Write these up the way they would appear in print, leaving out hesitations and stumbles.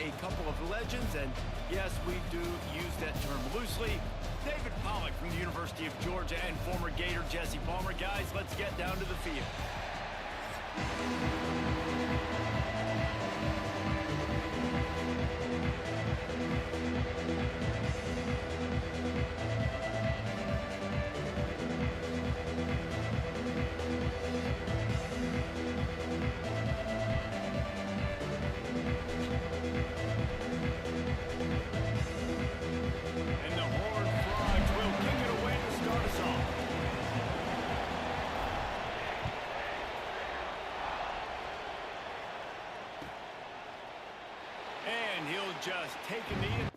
a couple of legends, and yes, we do use that term loosely. David Pollack from the University of Georgia and former Gator Jesse Palmer. Guys, let's get down to the field. And he'll just take a knee.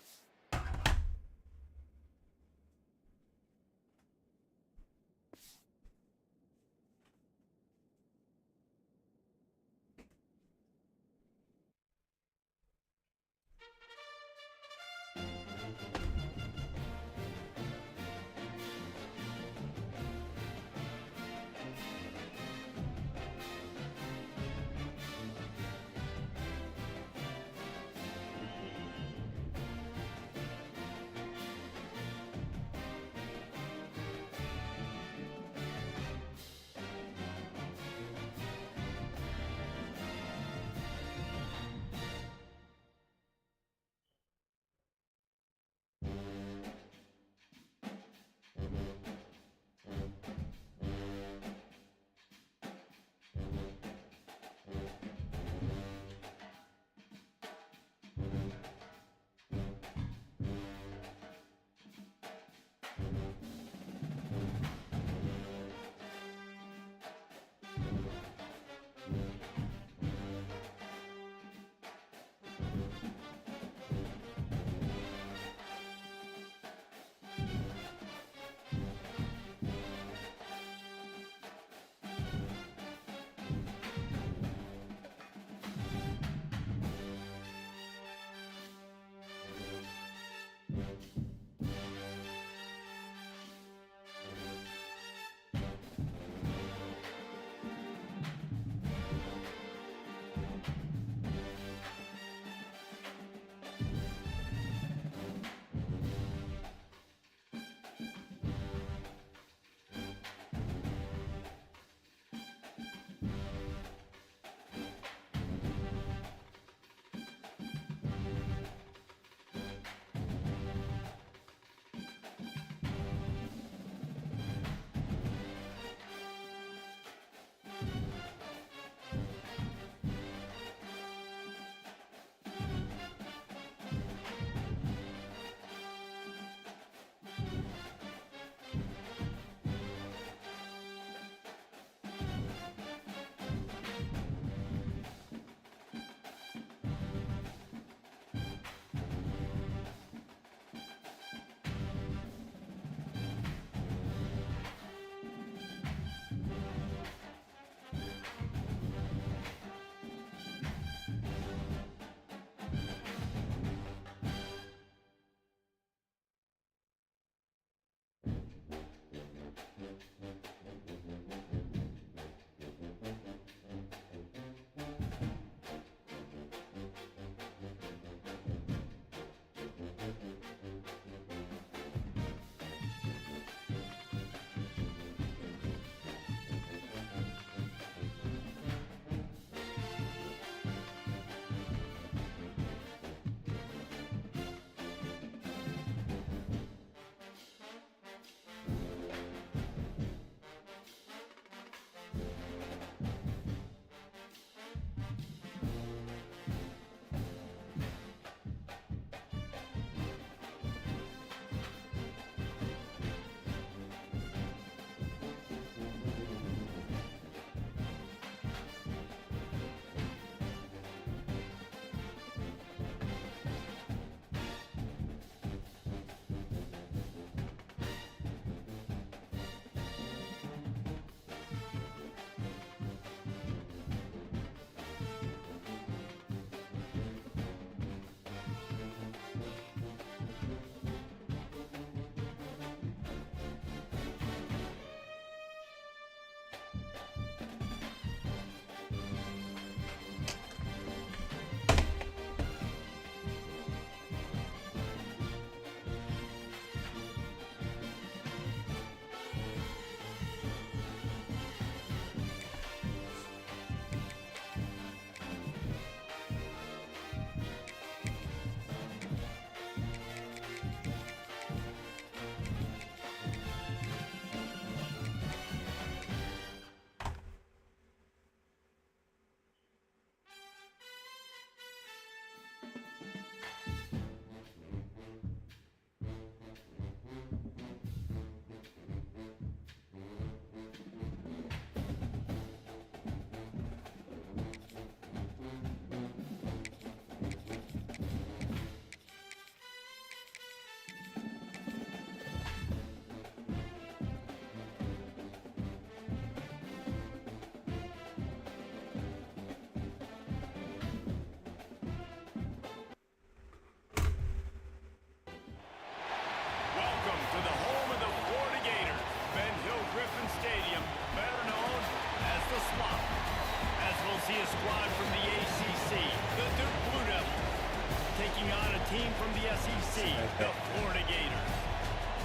taking on a team from the SEC, the Florida Gators.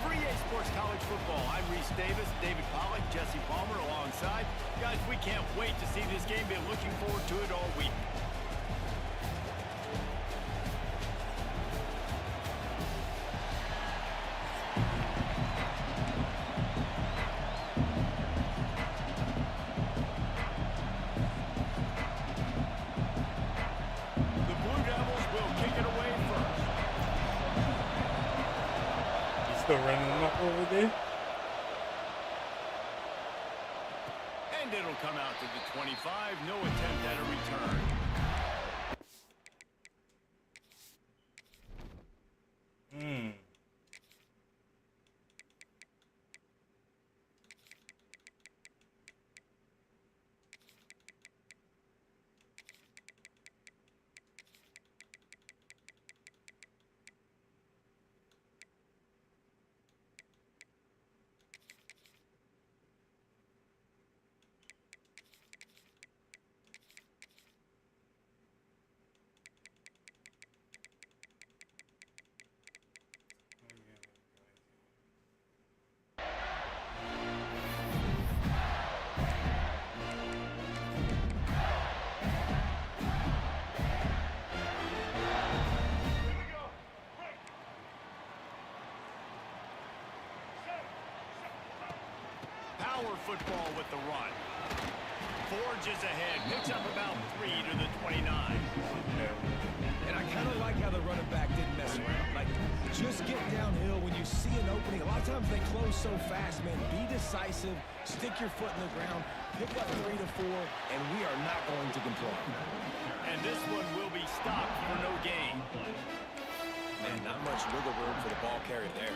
For EA Sports College Football, I'm Reese Davis, David Pollack, Jesse Palmer alongside. Guys, we can't wait to see this game. Been looking forward to it all week. Running them up over there. And it'll come out to the 25. No attempt at a return. Football with the run. Forges ahead, picks up about 3 to the 29. And I kind of like how the running back didn't mess around. Like, just get downhill when you see an opening. A lot of times they close so fast, man. Be decisive, stick your foot in the ground, pick up 3 to 4, and we are not going to control. And this one will be stopped for no gain. Man, not much wiggle room for the ball carrier there.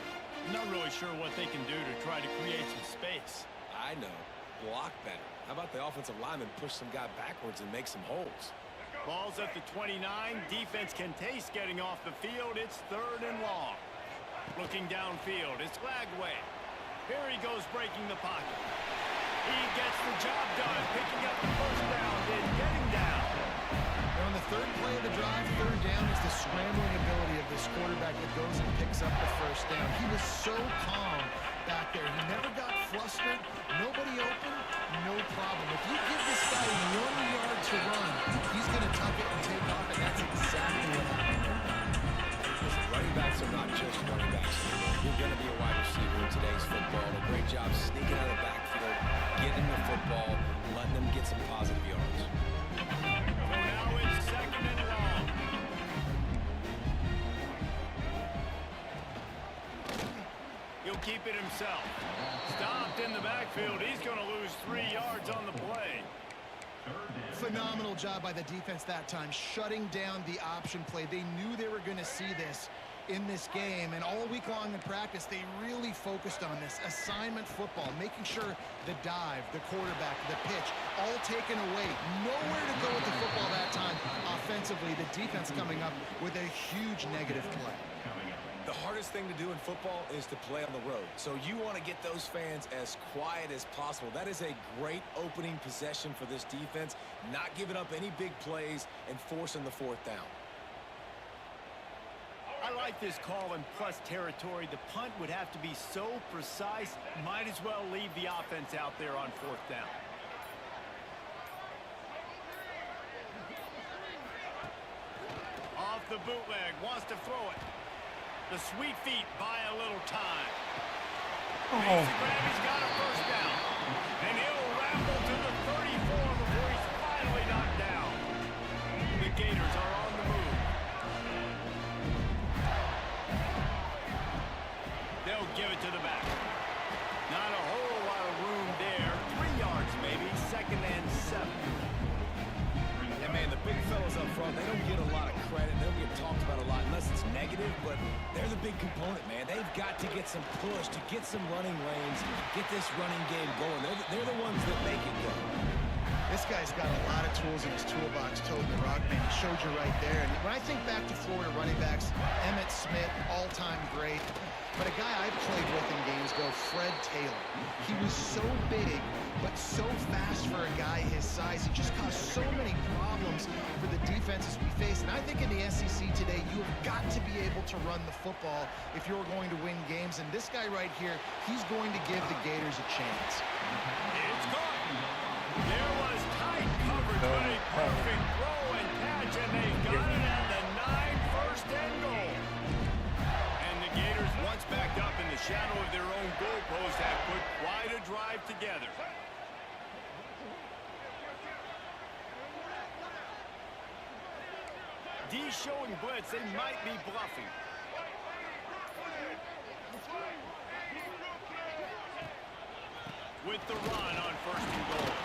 Not really sure what they can do to try to create some space. I know. Block better. How about the offensive lineman push some guy backwards and make some holes? Ball's at the 29. Defense can taste getting off the field. It's 3rd and long. Looking downfield. It's Lagway. Here he goes breaking the pocket. He gets the job done, picking up the first down and getting down. On the 3rd play of the drive, 3rd down is the scrambling ability of this quarterback that goes and picks up the first down. He was so calm back there. He never got flustered. Nobody open, no problem. If you give this guy 1 yard to run, he's going to tuck it and take off, and that's exactly what happened. Listen, running backs are not just running backs. You're going to be a wide receiver in today's football. A great job sneaking out of the backfield, getting the football, letting them get some positive yards. So now it's 2nd and long. He'll keep it himself. Stopped in the backfield. He's going to lose 3 yards on the play. Phenomenal job by the defense that time, shutting down the option play. They knew they were going to see this in this game, and all week long in practice, they really focused on this assignment football, making sure the dive, the quarterback, the pitch, all taken away. Nowhere to go with the football that time. Offensively, the defense coming up with a huge negative play. The hardest thing to do in football is to play on the road. So you want to get those fans as quiet as possible. That is a great opening possession for this defense, not giving up any big plays and forcing the 4th down. I like this call in plus territory. The punt would have to be so precise, might as well leave the offense out there on 4th down. Off the bootleg, wants to throw it. The sweet feet buy a little time. Makes the grab, he's got a first down. And he'll ramble to the 34 before he's finally knocked down. The Gators are on the move. They'll give it to the back. Not a whole lot of room there. 3 yards maybe, 2nd and 7. And man, the big fellas up front, they don't get a lot of credit. They don't get talked about a lot unless it's negative, but they're the big component, man. They've got to get some push, to get some running lanes, get this running game going. They're the ones that make it go. This guy's got a lot of tools in his toolbox, Toad the Rock, man. He showed you right there. And when I think back to Florida running backs, Emmitt Smith, all-time great. But a guy I've played with in games go, Fred Taylor. He was so big, but so fast for a guy his size. He just caused so many problems for the defenses we face. And I think in the SEC today, you have got to be able to run the football if you're going to win games. And this guy right here, he's going to give the Gators a chance. It's gone. There was tight coverage, but a perfect throw and catch, and they got it at the 9, first and goal. And the Gators, once backed up in the shadow of their own goalpost, have put quite a drive together. D showing blitz, they might be bluffing. With the run on first and goal.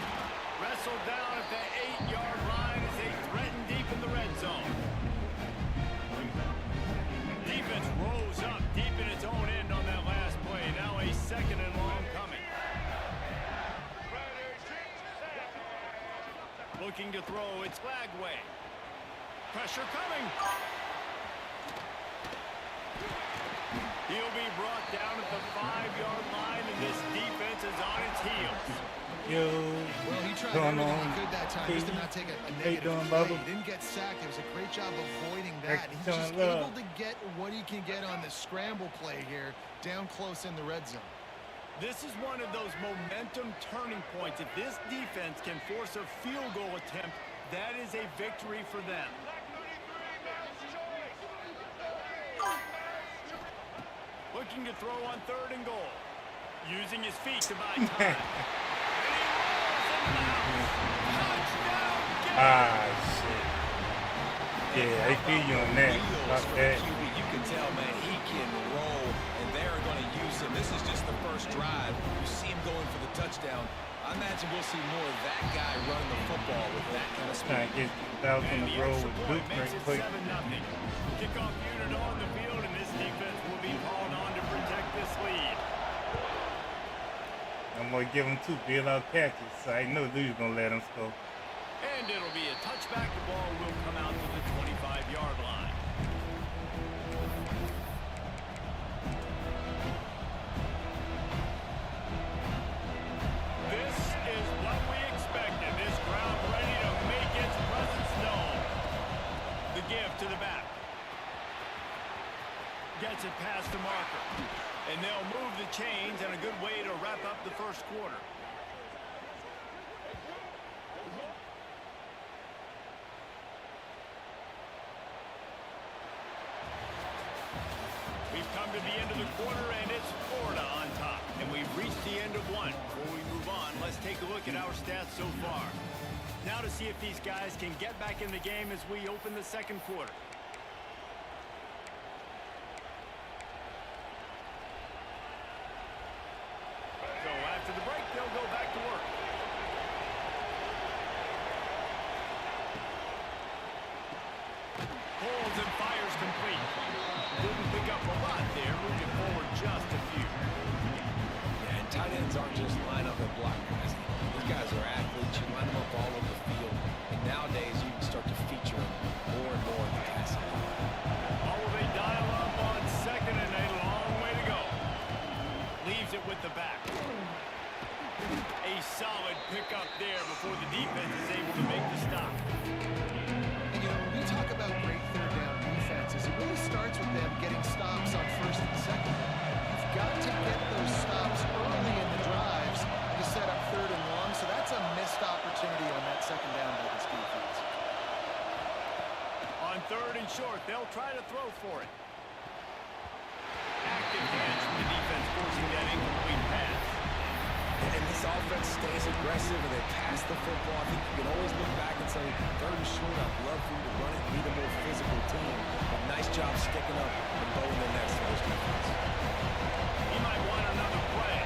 Wrestled down at the 8-yard line as they threaten deep in the red zone. Defense rose up deep in its own end on that last play. Now a second and long coming. Looking to throw, it's Lagway. Pressure coming. He'll be brought down at the 5-yard line, and this defense is on its heels. Yo, Well, he tried going everything on? he could that time just to not take a negative doing, play. Bubba? He didn't get sacked. It was a great job avoiding that. Heck, He's doing just well. able to get what he can get on the scramble play here, down close in the red zone. This is one of those momentum turning points. If this defense can force a field goal attempt, that is a victory for them. Looking to throw on third and goal. Using his feet to buy time. Ah, shit. Yeah, I feel you on that. Fuck that. QB, you can tell, man, he can roll, and they're going to use him. This is just the first drive. You see him going for the touchdown. I imagine we'll see more of that guy running the football with that kind of Trying speed. to get out on the road with Luke right quick. 7-0. Kickoff unit on the field, and this defense will be called on to protect this lead. I'm going to give him 2 bailout catches, so I know Lou's going to let him score. And it'll be a touchback. The ball will come out to the 25-yard line. This is what we expected. This crowd ready to make its presence known. The give to the back. Gets it past the marker. And they'll move the chains, and a good way to wrap up the first quarter. We've come to the end of the quarter, and it's Florida on top. And we've reached the end of one. Before we move on, let's take a look at our stats so far. Now to see if these guys can get back in the game as we open the second quarter. So after the break, they'll go back to work. Holds and fires complete. Didn't pick up a lot there, moving forward just a few. Yeah, and tight ends aren't just line up and block guys. These guys are athletes. You line them up all over the field. And nowadays, you can start to feature them more and more in the passing game. Oh, they dial up on second, and a long way to go. Leaves it with the back. A solid pickup there before the defense is able to make the stop. And, you know, when we talk about great third down defenses, it really starts with them getting stops on first and second. You've got to get those stops early in the drives to set up third and long, so that's a missed opportunity on that second down by this defense. On third and short, they'll try to throw for it. Active hands from the defense forcing that incomplete pass. And this offense stays aggressive and they pass the football. I think you can always look back and say, third and short, I'd love for you to run it and be the more physical team. But nice job sticking up and bowing the nets for this defense. He might want another play.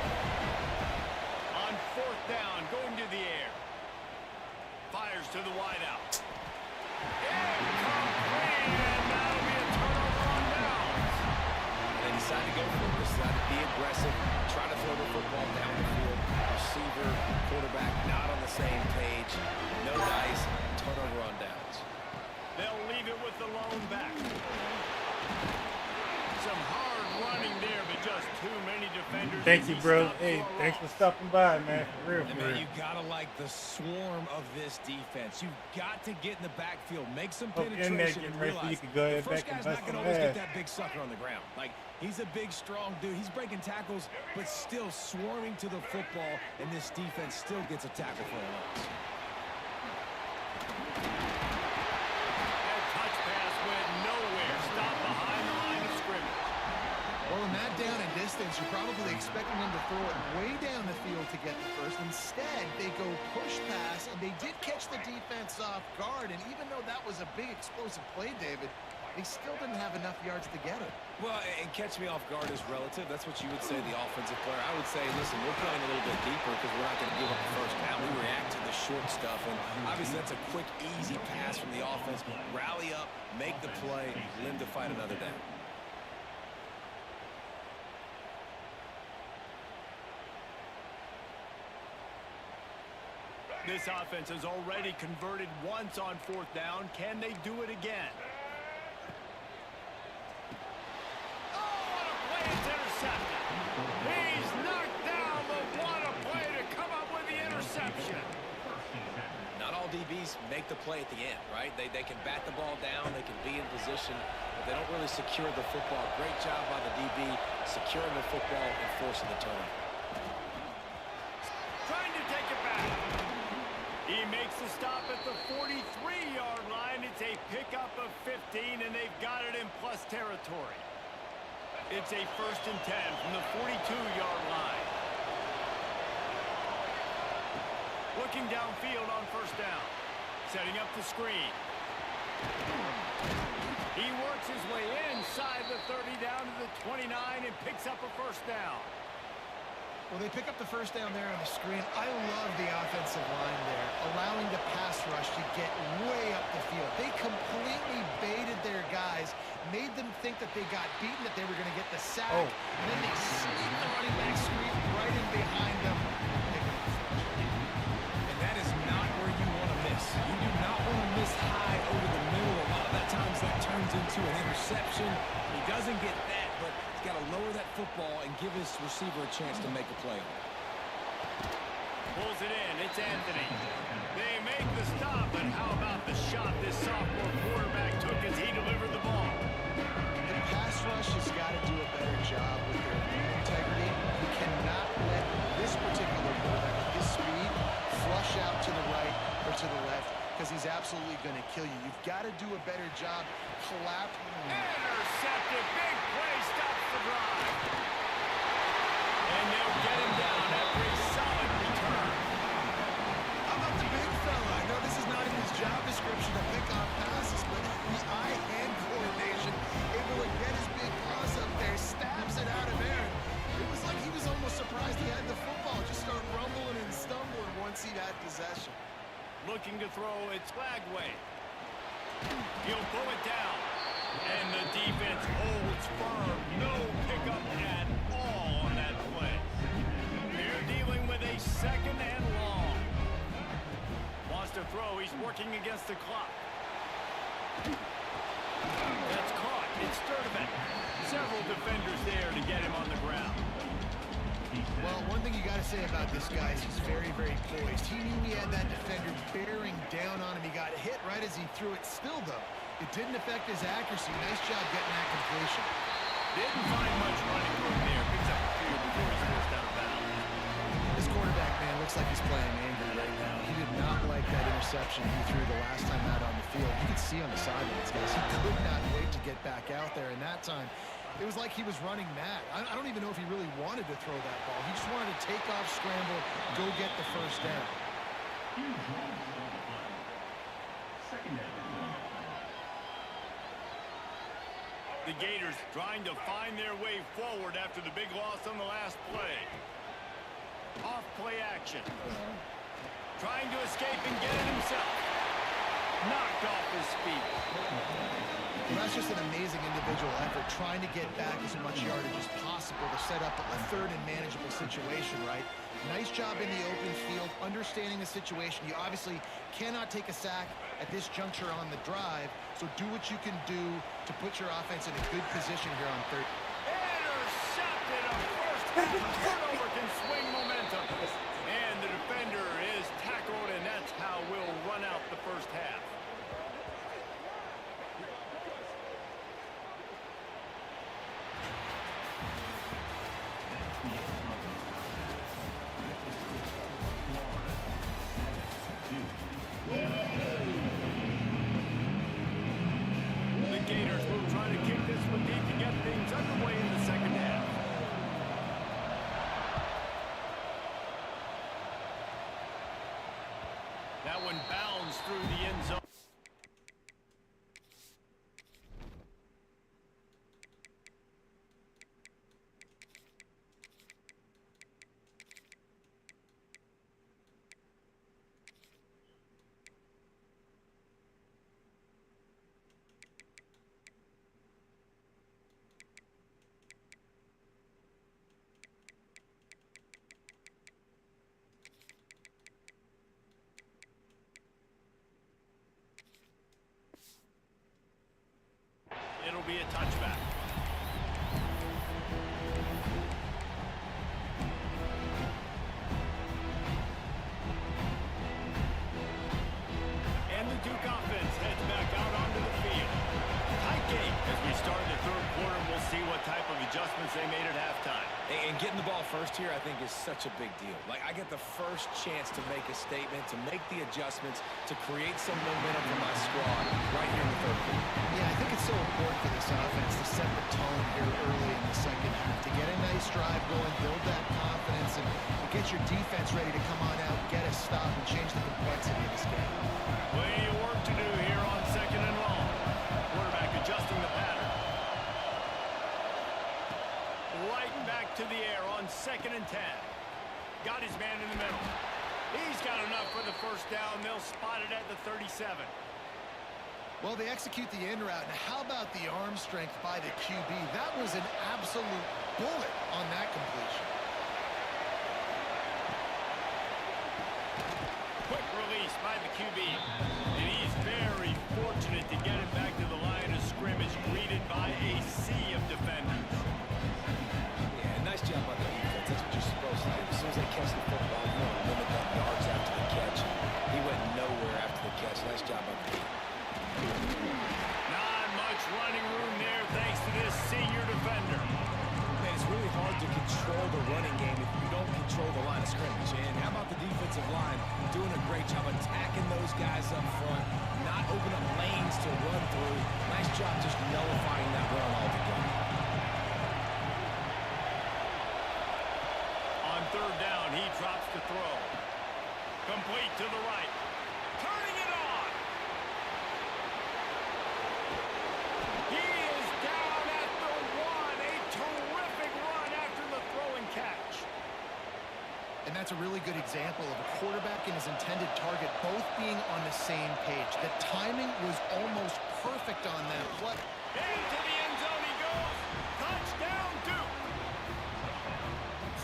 On fourth down, going to the air. Fires to the wideout. Incomplete, and that'll be a turnover on downs. They decide to go for it. Decide to be aggressive, try to throw the football down the field. There's receiver, quarterback not on the same page. No dice, turnover on downs. They'll leave it with the lone back. Some hard running there, but just too many defenders. Thank you, bro. Hey, thanks for stopping by, man. For real, And for man, real. you gotta like the swarm of this defense. You've got to get in the backfield, make some Hope you're in there penetration, and getting ready so you realize can go the ahead first back and guy's bust not gonna some always get ass. that big sucker on the ground. Like, he's a big, strong dude. He's breaking tackles, but still swarming to the football, and this defense still gets a tackle for a loss. That touch pass went nowhere. Stopped behind the line of scrimmage. Well, in that down and distance, you're probably expecting them to throw it way down the field to get the first. Instead, they go push pass, and they did catch the defense off guard. And even though that was a big explosive play, David, they still didn't have enough yards to get it. Well, and catch me off guard is relative. That's what you would say, the offensive player. I would say, listen, we're playing a little bit deeper because we're not going to give up the first down. We react to the short stuff, and obviously that's a quick, easy pass from the offense. Rally up, make the play, live to fight another down. This offense has already converted once on fourth down. Can they do it again? Oh, what a play! It's intercepted. He's knocked down, but what a play to come up with the interception. Not all DBs make the play at the end, right? They can bat the ball down, they can be in position, but they don't really secure the football. Great job by the DB securing the football and forcing the turnover. Trying to take it back. He makes the stop at the 43-yard line. It's a pickup of 15, and they've got it in plus territory. It's a 1st and 10 from the 42-yard line. Looking downfield on first down. Setting up the screen. He works his way inside the 30 down to the 29 and picks up a first down. Well, they pick up the first down there on the screen. I love the offensive line there, allowing the pass rush to get way up the field. They completely baited their guys, made them think that they got beaten, that they were going to get the sack, and then they sneak the running back screen right in behind them. And that is not where you want to miss. You do not want to miss high over the middle. A lot of that times that turns into an interception. He doesn't get that, but he's got to lower that football and give his receiver a chance to make a play on it. Pulls it in. It's Anthony. They make the stop, but how about the shot this sophomore quarterback took as he delivered the ball? The pass rush has got to do a better job with their integrity. You cannot let this particular quarterback, with his speed, flush out to the right or to the left, because he's absolutely going to kill you. You've got to do a better job collapsing. Intercepted. Big play. Stops the drive. And they'll get him down after a solid return. How about the big fella? I know this is not in his job description to pick off passes, but the eye-hand coordination, able to get his big paws up there, stabs it out of Aaron. It was like he was almost surprised he had the football. Just start rumbling and stumbling once he had possession. Looking to throw. It's Flagway. He'll pull it down. And the defense holds firm. No pickup at all on that play. They're dealing with a 2nd and long. Wants to throw. He's working against the clock. That's caught. It's Sturdivant. Several defenders there to get him on the ground. Well, one thing you got to say about this guy is he's very, very poised. He knew he had that defender bearing down on him. He got hit right as he threw it. Still, though, it didn't affect his accuracy. Nice job getting that completion. Didn't find much running room there. Picks up a few before he's forced out of bounds. This quarterback, man, looks like he's playing angry right now. He did not like that interception he threw the last time out on the field. You could see on the sidelines, guys. He could not wait to get back out there, and that time, it was like he was running mad. I don't even know if he really wanted to throw that ball. He just wanted to take off, scramble, go get the first down. The Gators trying to find their way forward after the big loss on the last play. Off play action. Trying to escape and get it himself. knocked off his feet. Well, that's just an amazing individual effort, trying to get back as much yardage as possible to set up a third and manageable situation, right? Nice job in the open field, understanding the situation. You obviously cannot take a sack at this juncture on the drive, so do what you can do to put your offense in a good position here on third. Intercepted. A first half turnover can swing momentum. And the defender is tackled, and that's how we'll run out the first half. The Gators will try to kick this one deep to get things underway in the second half. That one bounds through the end zone. It'll be a touchback. And the Duke offense heads back out onto the field. Tight game as we start the third quarter, and we'll see what type of adjustments they made at halftime. And getting the ball first here, I think, is such a big deal. Like, I get the first chance to make a statement, to make the adjustments, to create some momentum for my squad right here in the third quarter. Yeah, I think it's so important for this offense to set the tone here early in the second half, to get a nice drive going, build that confidence, and get your defense ready to come on out, get a stop, and change the complexity of this game. Plenty of work to do here on second and long. Quarterback adjusting the pattern. Right back to the air on 2nd and 10. Got his man in the middle. He's got enough for the first down. They'll spot it at the 37. Well, they execute the in route. And how about the arm strength by the QB? That was an absolute bullet on that completion. Quick release by the QB. And he's very fortunate to get it back to the line of scrimmage, greeted by a sea of defenders. Yeah, nice job by the defense. That's what you're supposed to do. As soon as they catch the football, you want to limit that yards after the catch. He went nowhere after the catch. Nice job by the defense. Not much running room there thanks to this senior defender. Man, it's really hard to control the running game if you don't control the line of scrimmage. And how about the defensive line doing a great job attacking those guys up front, not opening up lanes to run through. Nice job just nullifying that run altogether. On third down, he drops the throw. Complete to the right. Turning it on. He is down at the 1. A terrific run after the throw and catch. And that's a really good example of a quarterback and his intended target both being on the same page. The timing was almost perfect on that play. Into the end zone he goes. Touchdown, Duke.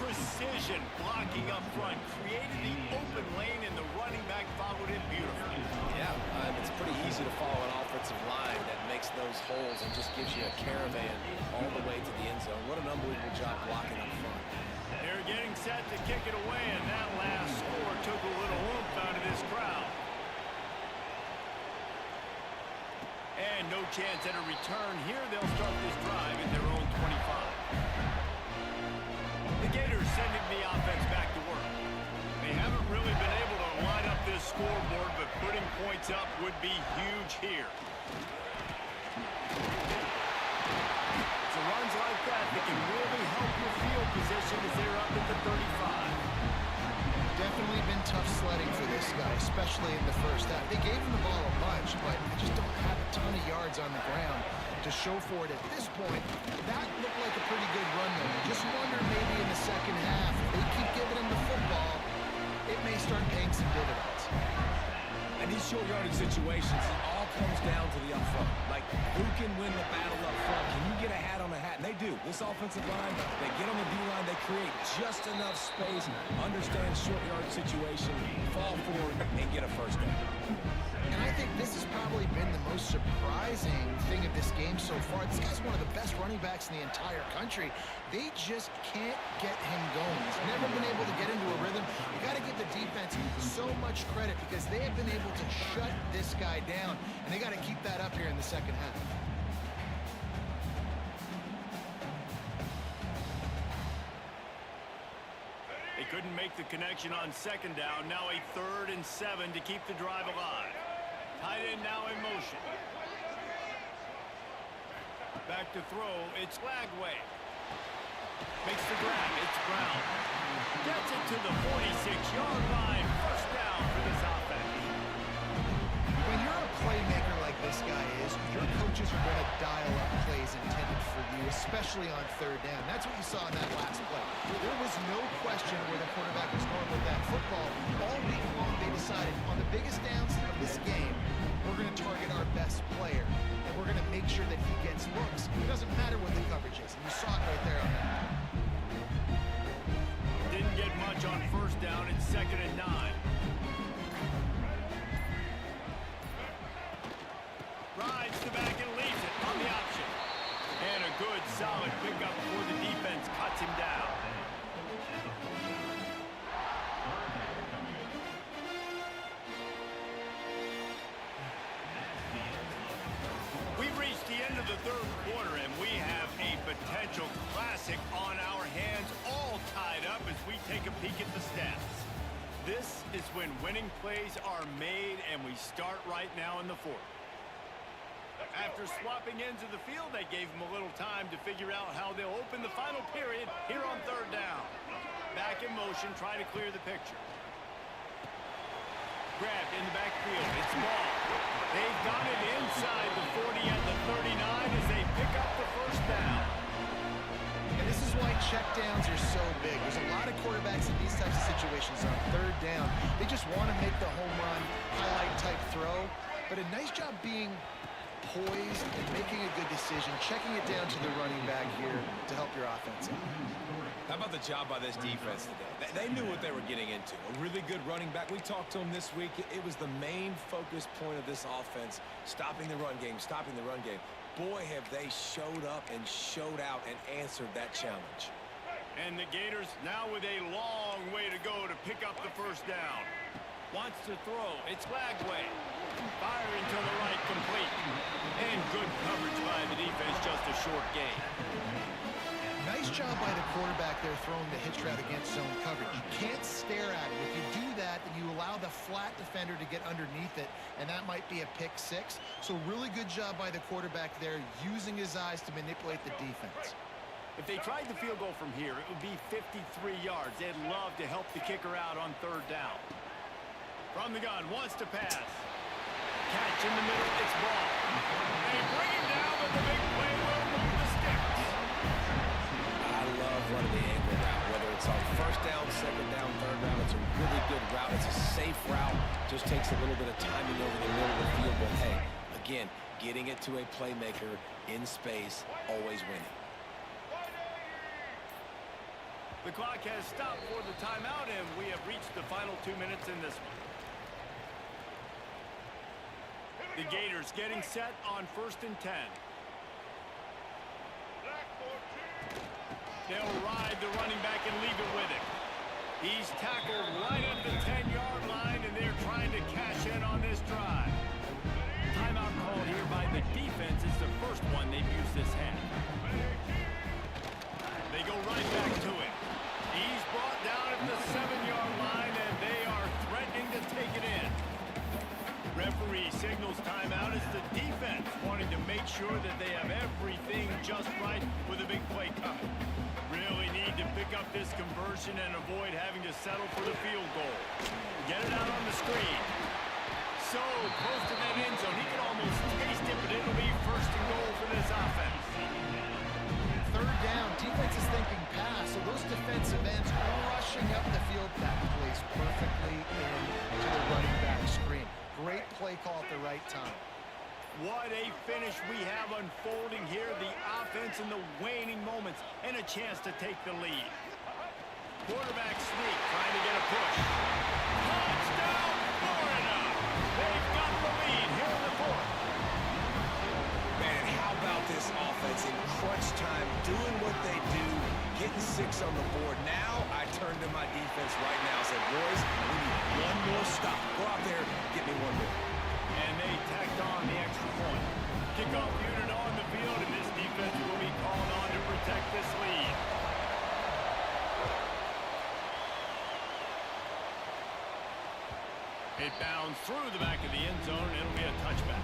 Precision blocking up front created the open lane, and the running back followed it beautifully. Yeah, it's pretty easy to follow an offensive line that makes those holes and just gives you a caravan all the way to the end zone. What an unbelievable job blocking up front. They're getting set to kick it away, and that last score took a little oomph out of this crowd. And no chance at a return here. They'll start this drive at their own 25. The Gators sending the offense back to work. They haven't really been able to line up this scoreboard, but putting points up would be huge here. It's runs like that can really help your field position as they're up at the 35. Definitely been tough sledding for this guy, especially in the first half. They gave him the ball a bunch, but they just don't have a ton of yards on the ground to show for it at this point. That looked like a pretty good run, though. You just wonder maybe in the second half, if they keep giving him the football, it may start paying some dividends. In these short yardage situations, it all comes down to the up front. Like, who can win the battle up front? Can you get a hat on a hat? And they do. This offensive line, they get on the D-line, they create just enough space, understand short yard situation, fall forward, and get a first down. And I think this has probably been the most surprising thing of this game so far. This guy's one of the best running backs in the entire country. They just can't get him going. He's never been able to get into a rhythm. You got to give the defense so much credit because they have been able to shut this guy down, and they got to keep that up here in the second half. They couldn't make the connection on second down. Now a 3rd and 7 to keep the drive alive. Tight end now in motion. Back to throw. It's Lagway. Makes the grab. It's Brown. Gets it to the 46-yard line. First down for this offense. When you're a playmaker like this guy is, your coaches are going to dial up plays intended for you, especially on 3rd down. That's what you saw in that last play. There was no question where the quarterback was going with that football. All week long, they decided on the biggest downs of this game, we're going to target our best player, and we're going to make sure that he gets looks. It doesn't matter what the coverage is, and you saw it right there on that. Didn't get much on 1st down. It's 2nd and 9. Rides the back and leaves it on the option. And a good, solid pickup before the defense cuts him down. We've reached the end of the 3rd quarter, and we have a potential classic on our hands, all tied up as we take a peek at the stats. This is when winning plays are made, and we start right now in the 4th. After swapping ends of the field, they gave him a little time to figure out how they'll open the final period here on 3rd down. Back in motion, try to clear the picture. Grabbed in the backfield. It's ball. They've got it inside the 40 at the 39 as they pick up the first down. And this is why checkdowns are so big. There's a lot of quarterbacks in these types of situations on 3rd down. They just want to make the home run, highlight type throw. But a nice job being poised and making a good decision, checking it down to the running back here to help your offense out. How about the job by this defense today? They knew what they were getting into. A really good running back. We talked to him this week. It was the main focus point of this offense, stopping the run game, stopping the run game. Boy, have they showed up and showed out and answered that challenge. And the Gators now with a long way to go to pick up the first down. Wants to throw. It's Lagway. Firing to the right, complete. And good coverage by the defense, just a short gain. Nice job by the quarterback there throwing the hitch route against zone coverage. You can't stare at it. If you do that, then you allow the flat defender to get underneath it, and that might be a pick 6. So really good job by the quarterback there, using his eyes to manipulate the defense. If they tried the field goal from here, it would be 53 yards. They'd love to help the kicker out on 3rd down. From the gun, wants to pass. Catch in the middle, it's ball. They bring him down, but the big play will move the sticks. I love running the angle route, whether it's on 1st down, 2nd down, 3rd down. It's a really good route. It's a safe route. Just takes a little bit of timing over the middle of the field. But hey, again, getting it to a playmaker in space, always winning. The clock has stopped for the timeout, and we have reached the final 2 minutes in this one. The Gators getting set on 1st and 10. They'll ride the running back and leave it with him. He's tackled right at the 10-yard line, and they're trying to cash in on this drive. Timeout called here by the defense. It's the first one they've used this half. They go right back to him. He's brought down at the 7-yard line, and they are threatening to take it in. Referee signals timeout as the defense wanting to make sure that they have everything just right with a big play coming. Really need to pick up this conversion and avoid having to settle for the field goal. Get it out on the screen. So close to that end zone, he can almost taste it, but it'll be 1st and goal for this offense. 3rd down, defense is thinking pass, so those defensive ends rushing up the field. That plays perfectly into the running back screen. Great play call at the right time. What a finish we have unfolding here. The offense in the waning moments and a chance to take the lead. Quarterback sneak trying to get a push. Touchdown, Florida! They've got the lead here in the fourth. Man, how about this offense in crunch time, doing what they do, getting 6 on the board. Now I turn to my defense right now and say, boys, we need one more stop. Go out there, get me one more. And they tacked on the extra point. Kickoff unit on the field, and this defense will be called on to protect this lead. It bounds through the back of the end zone, and it'll be a touchback.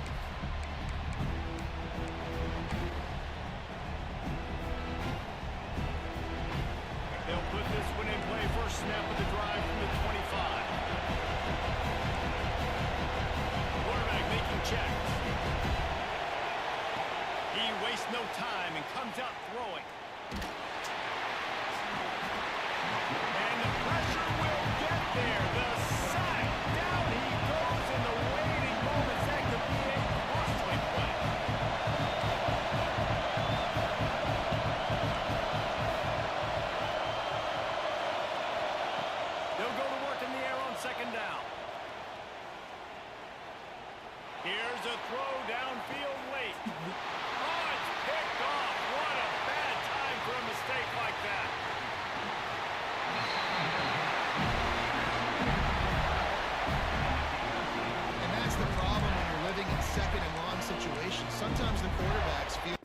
They'll put this one in play. First snap of the drive from the 25. Quarterback making checks. He wastes no time and comes out throwing. And the pressure will get there. The sack. Down he goes in the waiting moments. That could be a costly play. They'll go to work in the air on second down. Here's a throw downfield late. Oh, it's picked off. What a bad time for a mistake like that. And that's the problem when you're living in second and long situations. Sometimes the quarterbacks feel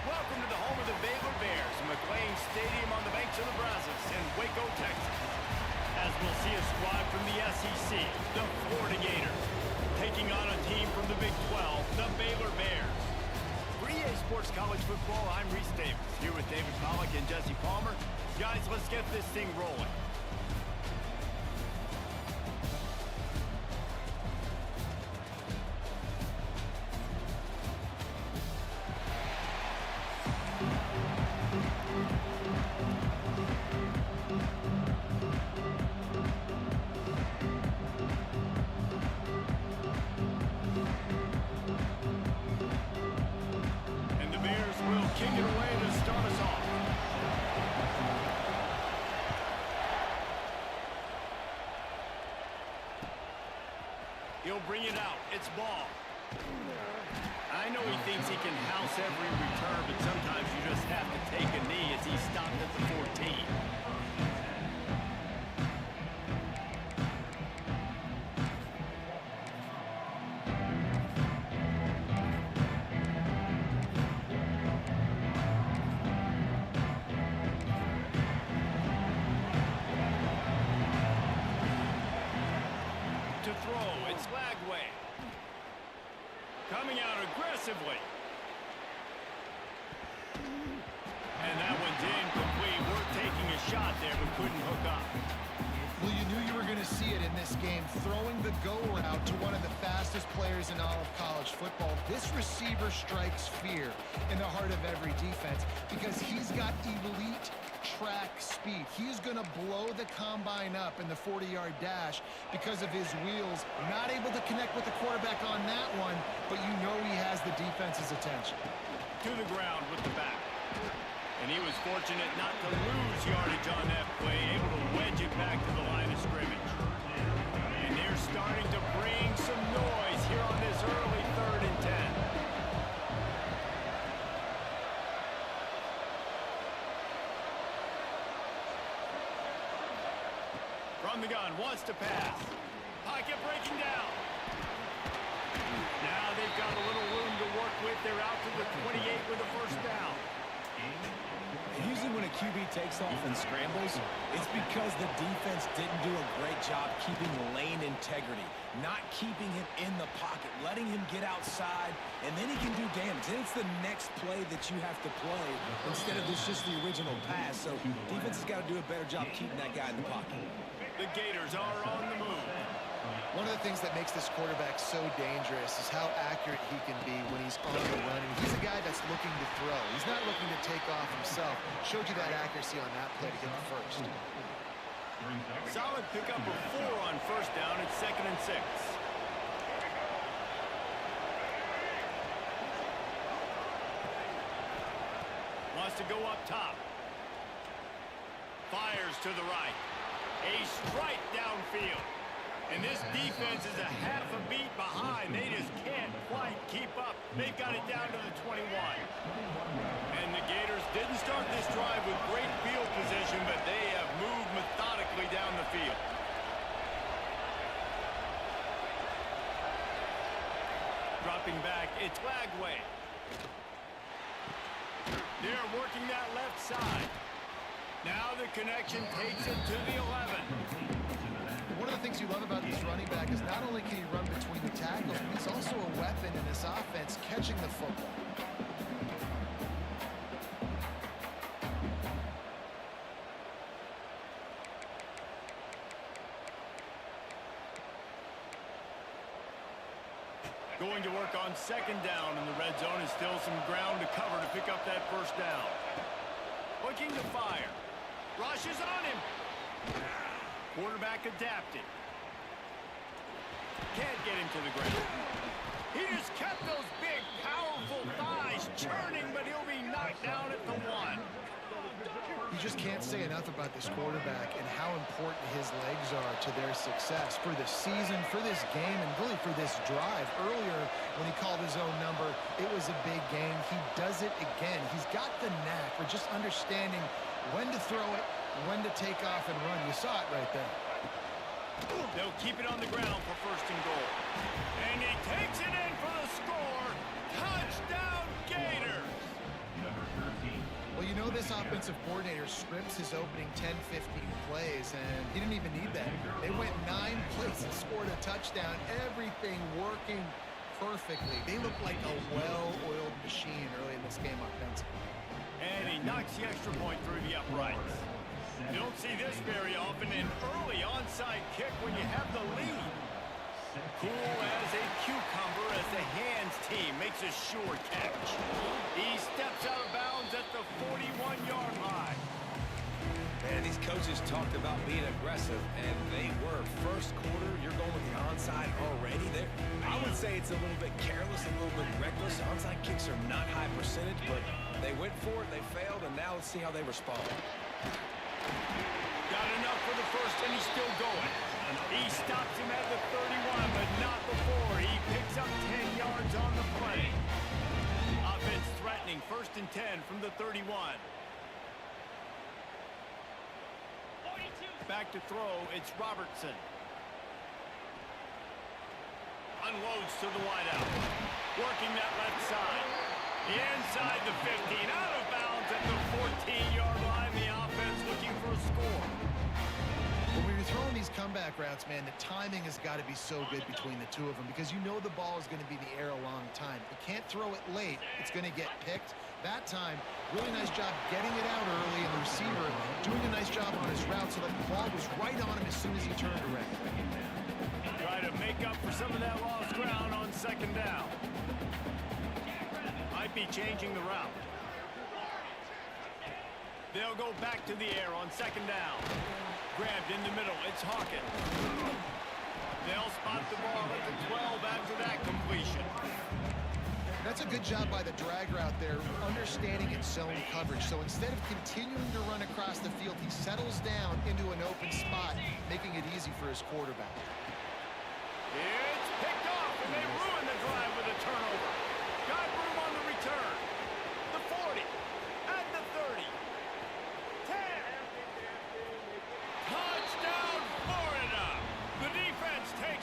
Welcome to the home of the Baylor Bears, McLean Stadium on the banks of the Brazos in Waco, Texas. As we'll see a squad from the SEC, the Florida Gators, taking on a team from the Big 12, the Baylor Bears. For EA Sports College Football, I'm Reese Davis, here with David Pollack and Jesse Palmer. Guys, let's get this thing rolling. And the Bears will kick it away to start us off. He'll bring it out. It's ball. I know he thinks he can house every return, but sometimes you just have to take a knee as he stopped at the 14. To throw, it's Lagway. Coming out aggressively. And that one's incomplete. We're taking a shot there, but couldn't hook up. Well, you knew you were going to see it in this game, throwing the go route to one of the fastest players in all of college football. This receiver strikes fear in the heart of every defense because he's got elite track speed. He's going to blow the combine up in the 40-yard dash because of his wheels. Not able to connect with the quarterback on that one, but you know he has the defense's attention. To the ground with the back. And he was fortunate not to lose yardage on that play, able to wedge it back to the line of scrimmage. And they're starting to bring some noise here on this early 3rd and 10. From the gun, wants to pass. Pocket breaking down. Now they've got a little room to work with. They're out to the 28 with a first down. Usually when a QB takes off and scrambles, it's because the defense didn't do a great job keeping lane integrity, not keeping him in the pocket, letting him get outside, and then he can do damage. Then it's the next play that you have to play instead of just the original pass. So defense has got to do a better job keeping that guy in the pocket. The Gators are on the move. One of the things that makes this quarterback so dangerous is how accurate he can be when he's on the run. And he's a guy that's looking to throw. He's not looking to take off himself. Showed you that accuracy on that play to get the first. Solid pickup of 4 on first down. It's 2nd and 6. Wants to go up top. Fires to the right. A strike downfield. And this defense is a half a beat behind. They just can't quite keep up. They've got it down to the 21. And the Gators didn't start this drive with great field position, but they have moved methodically down the field. Dropping back, it's Lagway. They're working that left side. Now the connection takes it to the 11. One of the things you love about this running back is not only can he run between the tackles, but he's also a weapon in this offense catching the football. Going to work on 2nd down in the red zone, and still some ground to cover to pick up that first down. Looking to fire. Rush is on him. Quarterback adapted. Can't get him to the ground. He just kept those big, powerful thighs churning, but he'll be knocked down at the 1. You just can't say enough about this quarterback and how important his legs are to their success for the season, for this game, and really for this drive. Earlier, when he called his own number, it was a big game. He does it again. He's got the knack for just understanding when to throw it, when to take off and run. You saw it right there. They'll keep it on the ground for 1st and goal. And he takes it in for the score. Touchdown, Gators! Well, you know this offensive coordinator scripts his opening 10, 15 plays, and he didn't even need that. They went 9 plays and scored a touchdown. Everything working perfectly. They look like a well-oiled machine early in this game offensively. And he knocks the extra point through the uprights. You don't see this very often, an early onside kick when you have the lead. Cool as a cucumber as the hands team makes a sure catch. He steps out of bounds at the 41-yard line. And these coaches talked about being aggressive, and they were. First quarter, you're going with the onside already. I would say it's a little bit careless, a little bit reckless. Onside kicks are not high percentage, but they went for it, they failed, and now let's see how they respond. Got enough for the first, and he's still going. He stops him at the 31, but not before. He picks up 10 yards on the play. Offense threatening, 1st and 10 from the 31. Back to throw, it's Robertson. Unloads to the wideout. Working that left side. The inside the 15, out of bounds at the 14-yard line. The offense looking for a score. When we were throwing these comeback routes, man, the timing has got to be so good between the two of them because you know the ball is going to be in the air a long time. You can't throw it late. It's going to get picked. That time, really nice job getting it out early, and the receiver doing a nice job on his route so that the ball was right on him as soon as he turned around. Try to make up for some of that lost ground on 2nd down. Might be changing the route. They'll go back to the air on 2nd down. Grabbed in the middle. It's Hawkins. They'll spot the ball at the 12 after that completion. That's a good job by the drag route there, understanding its zone coverage. So instead of continuing to run across the field, he settles down into an open spot, making it easy for his quarterback. It's picked off, and they ruin the drive with a turnover. Got room on the return. The 40, at the 30. 10. Touchdown, Florida. The defense takes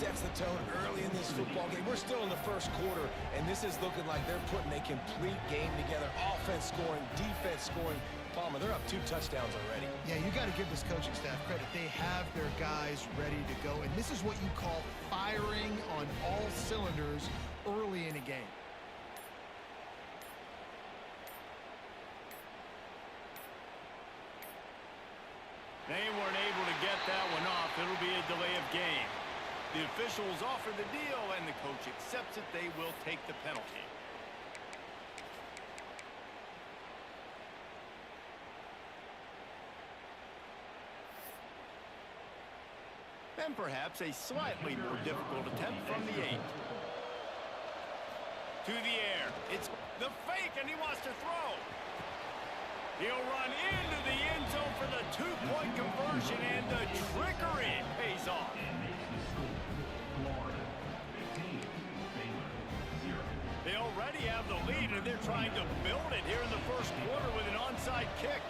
sets the tone early in this football game. We're still in the first quarter, and this is looking like they're putting a complete game together. Offense scoring, defense scoring. Palmer, they're up 2 touchdowns already. Yeah, you got to give this coaching staff credit. They have their guys ready to go, and this is what you call firing on all cylinders early in a game. They weren't able to get that one off. It'll be a delay of game. The officials offer the deal, and the coach accepts it. They will take the penalty. And perhaps a slightly more difficult attempt from the 8. To the air. It's the fake, and he wants to throw. He'll run into the end zone for the 2-point conversion, and the trickery pays off. They already have the lead, and they're trying to build it here in the first quarter with an onside kick.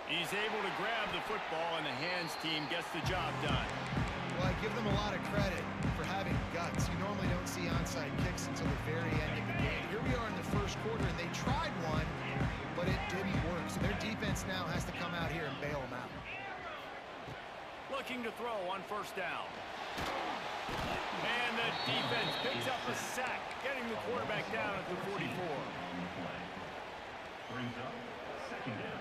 He's able to grab the football, and the hands team gets the job done. Well, I give them a lot of credit for having guts. You normally don't see onside kicks until the very end of the game. Here we are in the first quarter, and they tried one, but it didn't work. So their defense now has to come out here and bail them out. Looking to throw on first down. And the defense picks up a sack, getting the quarterback down at the 44. Brings up second down.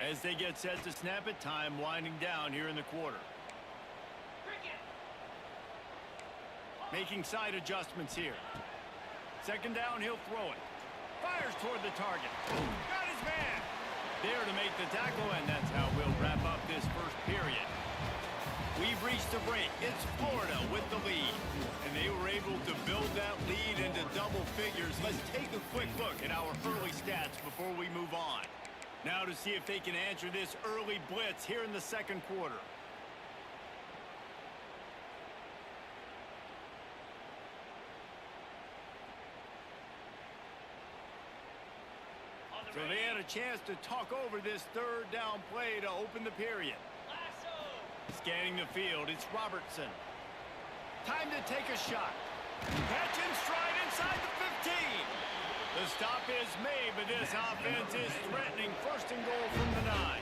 As they get set to snap it, time winding down here in the quarter. Making side adjustments here. Second down, he'll throw it. Fires toward the target. Got his man. There to make the tackle, and that's how we'll wrap up this first period. We've reached the break. It's Florida with the lead, and they were able to build that lead into double figures. Let's take a quick look at our early stats before we move on. Now to see if they can answer this early blitz here in the second quarter. So they had a chance to talk over this third down play to open the period. Scanning the field, it's Robertson. Time to take a shot. Catch in stride inside the 15. The stop is made, but this offense is threatening first and goal from the 9.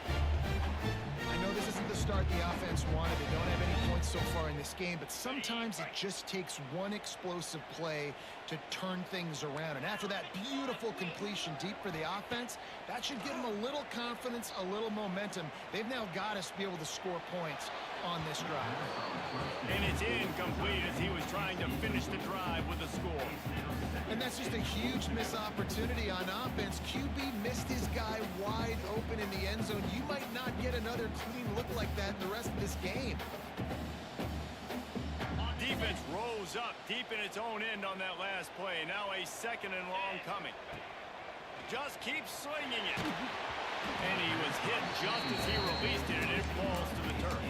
I know this isn't the start the offense wanted. They don't have any points so far in this game, but sometimes it just takes one explosive play to turn things around. And after that beautiful completion deep for the offense, that should give them a little confidence, a little momentum. They've now got us to be able to score points on this drive. And it's incomplete as he was trying to finish the drive with a score. And that's just a huge missed opportunity on offense. QB missed his guy wide open in the end zone. You might not get another clean look like that in the rest of this game. Defense rose up deep in its own end on that last play. Now a second and long coming. Just keeps slinging it. And he was hit just as he released it, and it falls to the turf.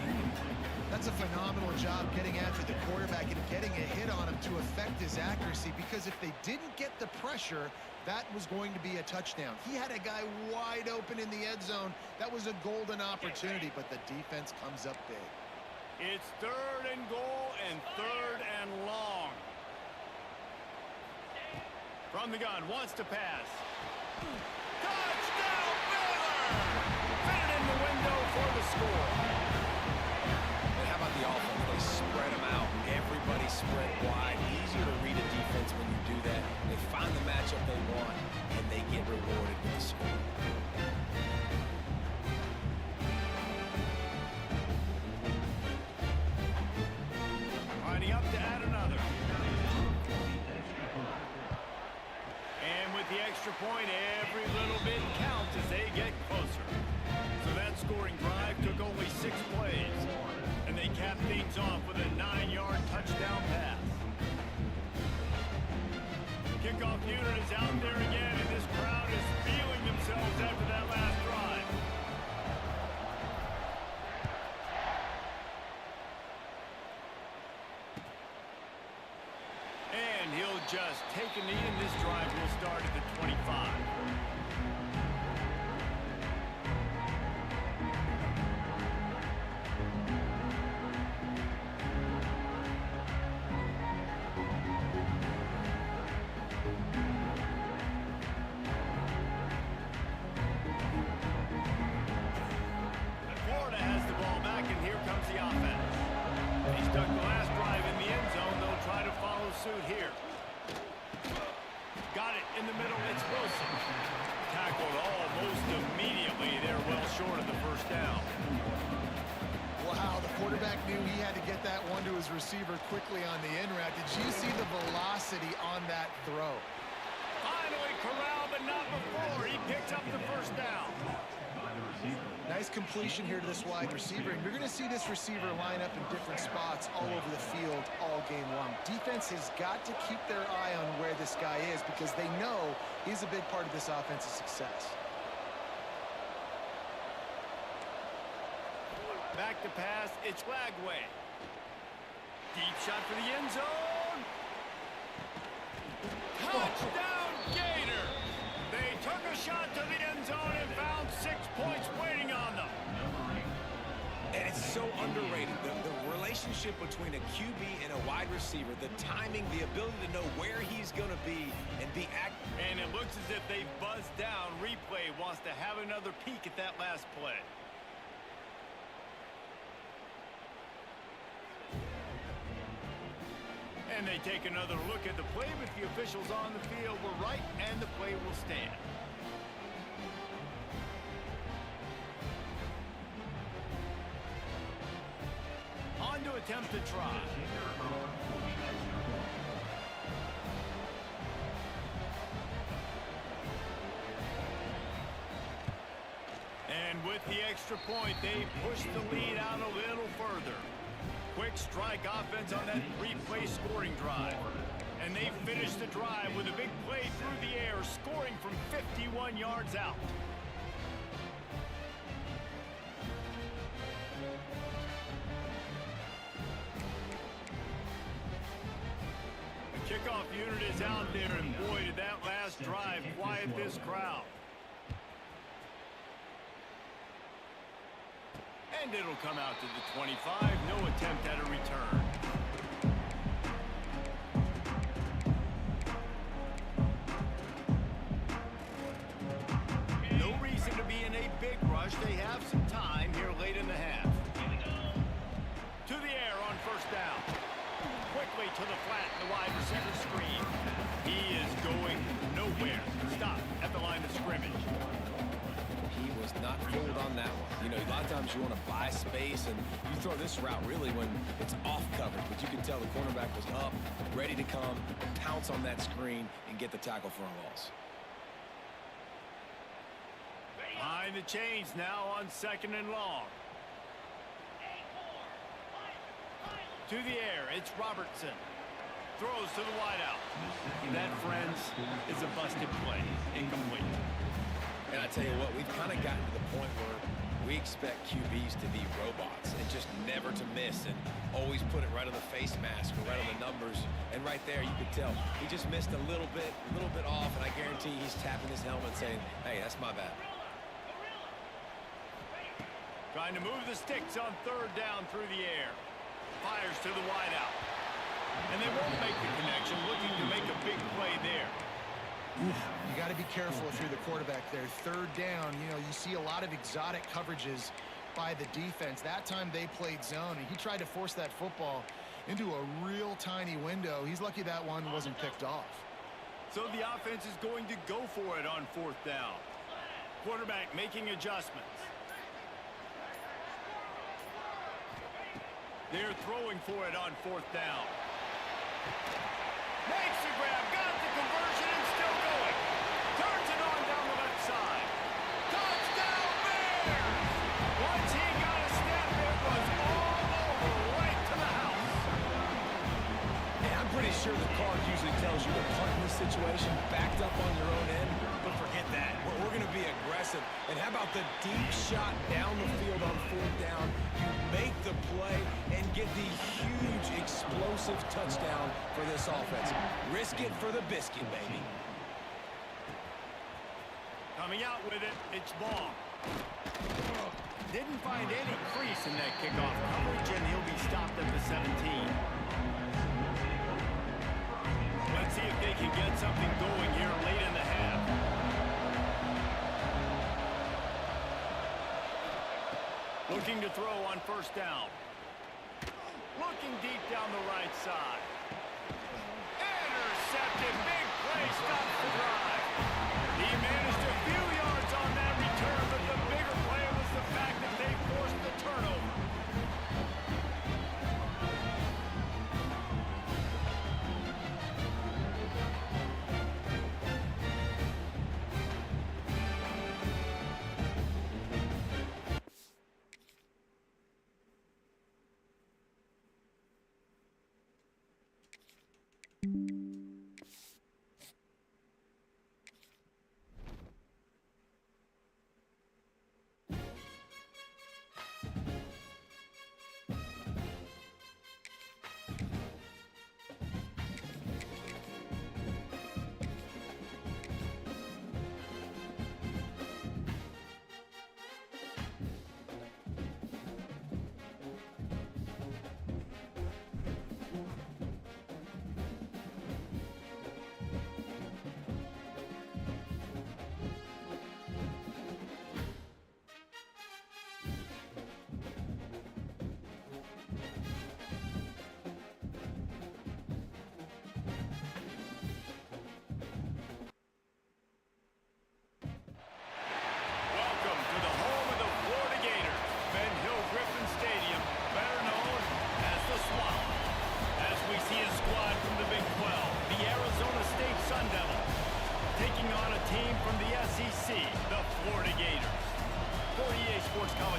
That's a phenomenal job getting after the quarterback and getting a hit on him to affect his accuracy, because if they didn't get the pressure, that was going to be a touchdown. He had a guy wide open in the end zone. That was a golden opportunity, but the defense comes up big. It's third and goal and third and long. From the gun, wants to pass. Touchdown, Miller! Fit it in the window for the score. And how about the offense? They spread them out. Everybody spread wide. Easier to read a defense when you do that. They find the matchup they want, and they get rewarded with the score. Lining up to add another. And with the extra point, every little bit counts as they get closer. So that scoring drive took only 6 plays. And they capped things off with a 9-yard touchdown pass. Kickoff unit is out there again, and this crowd is feeling themselves just take a knee, and this drive will start at the 25. Florida has the ball back, and here comes the offense. He stuck the last drive in the end zone. They'll try to follow suit here. Got it in the middle. It's Wilson. Tackled almost immediately. They're well short of the first down. Wow, the quarterback knew he had to get that one to his receiver quickly on the in route. Did you see the velocity on that throw? Finally corralled, but not before. He picks up the first down. Nice completion here to this wide receiver, and you're going to see this receiver line up in different spots all over the field all game long. Defense has got to keep their eye on where this guy is because they know he's a big part of this offense's success. Back to pass, it's Lagway. Deep shot for the end zone. Touchdown, Gators! They took a shot to the end zone and found 6 points waiting on them. And it's so underrated. The relationship between a QB and a wide receiver, the timing, the ability to know where he's going to be and be active. And it looks as if they've buzzed down. Replay wants to have another peek at that last play. And they take another look at the play, but the officials on the field were right, and the play will stand. On to attempt to try. And with the extra point, they push the lead out a little further. Quick strike offense on that three-play scoring drive. And they finish the drive with a big play through the air, scoring from 51 yards out. The kickoff unit is out there, and boy, did that last drive quiet this crowd. And it'll come out to the 25. No attempt at a return. No reason to be in a big rush. They have some time here late in the half. To the air on first down. Quickly to the flat, the wide receiver screen. He is going nowhere. Stop at the line of scrimmage. He was not fooled on that one. You know, a lot of times you want to buy space, and you throw this route really when it's off coverage. But you can tell the cornerback was up, ready to come, pounce on that screen, and get the tackle for a loss. Behind the chains now on 2nd and long. To the air, it's Robertson. Throws to the wideout. That, friends, is a busted play. Incomplete. And I tell you what, we've kind of gotten to the point where we expect QBs to be robots and just never to miss and always put it right on the face mask or right on the numbers. And right there, you could tell he just missed a little bit off, and I guarantee he's tapping his helmet saying, hey, that's my bad. Trying to move the sticks on 3rd down through the air. Fires to the wideout. And they won't make the connection, looking to make a big play there. You got to be careful if you're the quarterback there. 3rd down, you know, you see a lot of exotic coverages by the defense. That time they played zone, and he tried to force that football into a real tiny window. He's lucky that one wasn't picked off. So the offense is going to go for it on 4th down. Quarterback making adjustments. They're throwing for it on 4th down. Makes the grab, got the conversion, and still going. Turns it on down the left side. Touchdown Bears! Once he got a step, it was all over, right to the house. And I'm pretty sure the card usually tells you to punt in this situation, backed up on your own end. But forget that. We're going to to be aggressive. And how about the deep shot down the field on 4th down? You make the play and get the huge explosive touchdown for this offense. Risk it for the biscuit, baby. Coming out with it, it's Ball. Didn't find any crease in that kickoff coverage, and he'll be stopped at the 17. Let's see if they can get something going here late in the half. Looking to throw on 1st down. Looking deep down the right side. Intercepted. Big play. Stops the drive. He managed a few yards on that return, but the bigger play was the fact that they forced the turnover.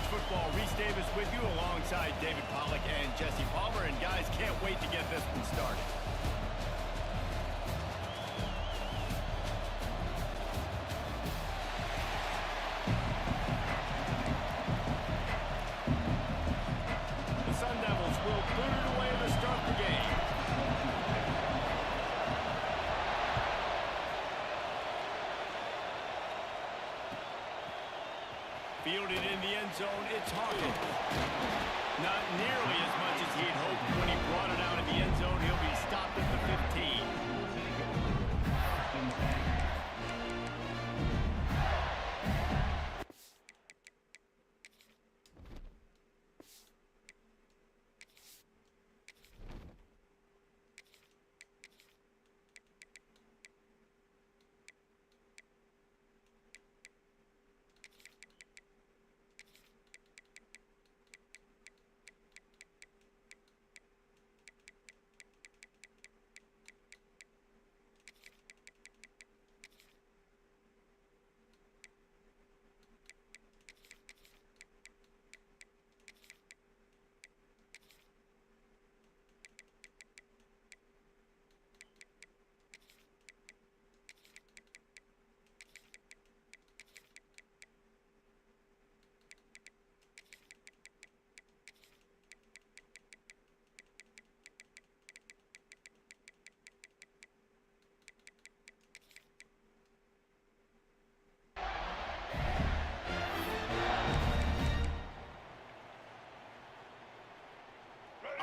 Football, Reese Davis with you alongside David Pollack and Jesse Palmer. And guys, can't wait to get this one started. The Sun Devils will boot it away to start the game. Fielded in the end zone, it's Hawkins. Not nearly as much as he'd hoped when he brought it out of the end zone. He'll be stopped at the 15.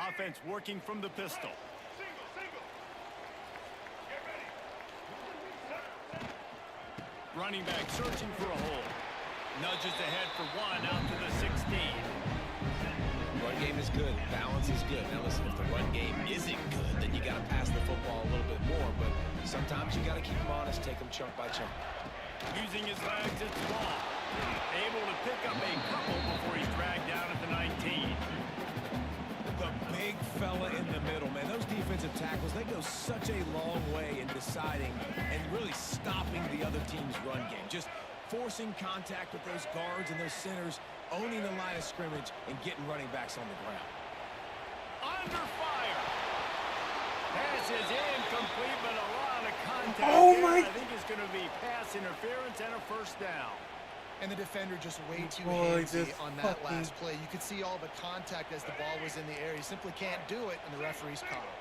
Offense working from the pistol. Running back searching for a hole. Nudges ahead for one out to the 16. Run game is good. Balance is good. Now listen, if the run game isn't good, then you got to pass the football a little bit more. But sometimes you got to keep them honest, take them chunk by chunk. Using his legs, it's Ball. Able to pick up a couple before he's dragged down at the 19. The big fella in the middle, man. Those defensive tackles, they go such a long way in deciding and really stopping the other team's run game. Just forcing contact with those guards and those centers, owning the line of scrimmage, and getting running backs on the ground. Under fire. Pass is incomplete, but a lot of contact Oh, there. my- I think it's going to be pass interference and a first down. And the defender just way too Boy, handsy this on that fucking- last play. You could see all the contact as the ball was in the air. He simply can't do it, and the referee's caught him.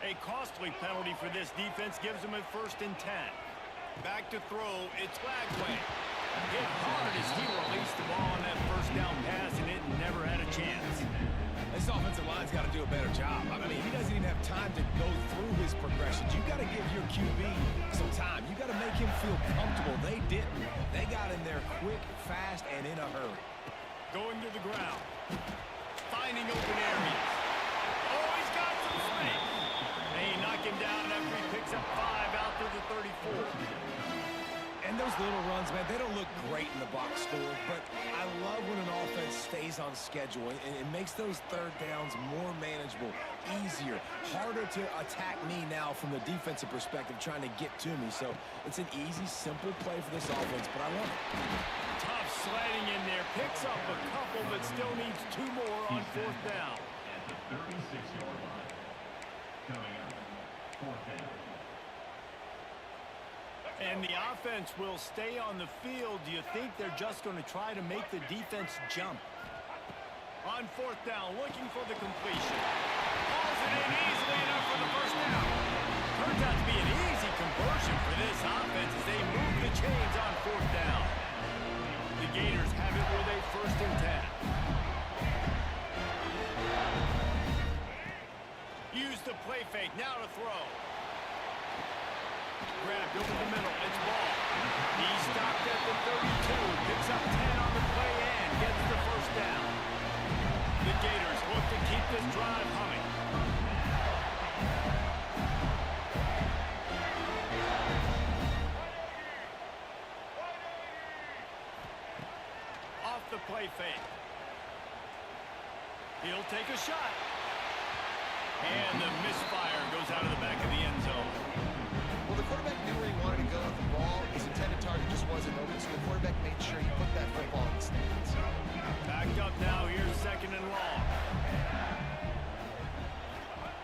A costly penalty for this defense gives them a 1st and 10. Back to throw, it's Lagway. Hit hard as he released the ball on that first down pass, and it never had a chance. This offensive line's got to do a better job. I mean, he doesn't even have time to go through his progressions. You got to give your QB some time. You got to make him feel comfortable. They didn't. They got in there quick, fast, and in a hurry. Going to the ground. Finding open areas. Oh, he's got some space. They knock him down after he picks up 5 out to the 34. And those little runs, man, they don't look great in the box score, but I love when an offense stays on schedule, and it makes those third downs more manageable, easier, harder to attack me now from the defensive perspective trying to get to me. So it's an easy, simple play for this offense, but I love it. Tough sledding in there. Picks up a couple, but still needs 2 more on 4th down. At the 36-yard line. Coming up, 4th down. And the offense will stay on the field. Do you think they're just going to try to make the defense jump? On 4th down, looking for the completion. Pulls it in easily enough for the first down. Turns out to be an easy conversion for this offense as they move the chains on 4th down. The Gators have it with a 1st and 10. Use the play fake, now to throw. Grabbed over the middle, it's Ball. He stopped at the 32, picks up 10 on the play and gets the first down. The Gators look to keep this drive humming. Off the play fake. He'll take a shot. And the misfire goes out of the back of the end zone. Well, the quarterback knew where he wanted to go with the ball. His intended target just wasn't open, so the quarterback made sure he put that football in the stands. Backed up now, here's 2nd and long.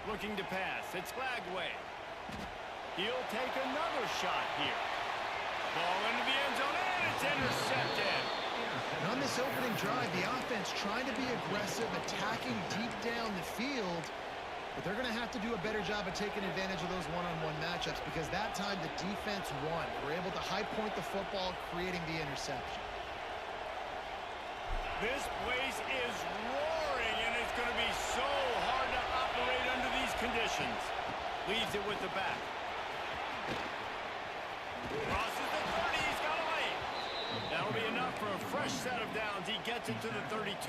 Looking to pass, it's Lagway. He'll take another shot here. Ball into the end zone, and it's intercepted. And on this opening drive, the offense trying to be aggressive, attacking deep down the field, but they're going to have to do a better job of taking advantage of those one-on-one matchups because that time the defense won. They were able to high point the football, creating the interception. This place is roaring, and it's going to be so hard to operate under these conditions. Leaves it with the back. Crosses the 30, he's got a lane. That'll be enough for a fresh set of downs. He gets it to the 32.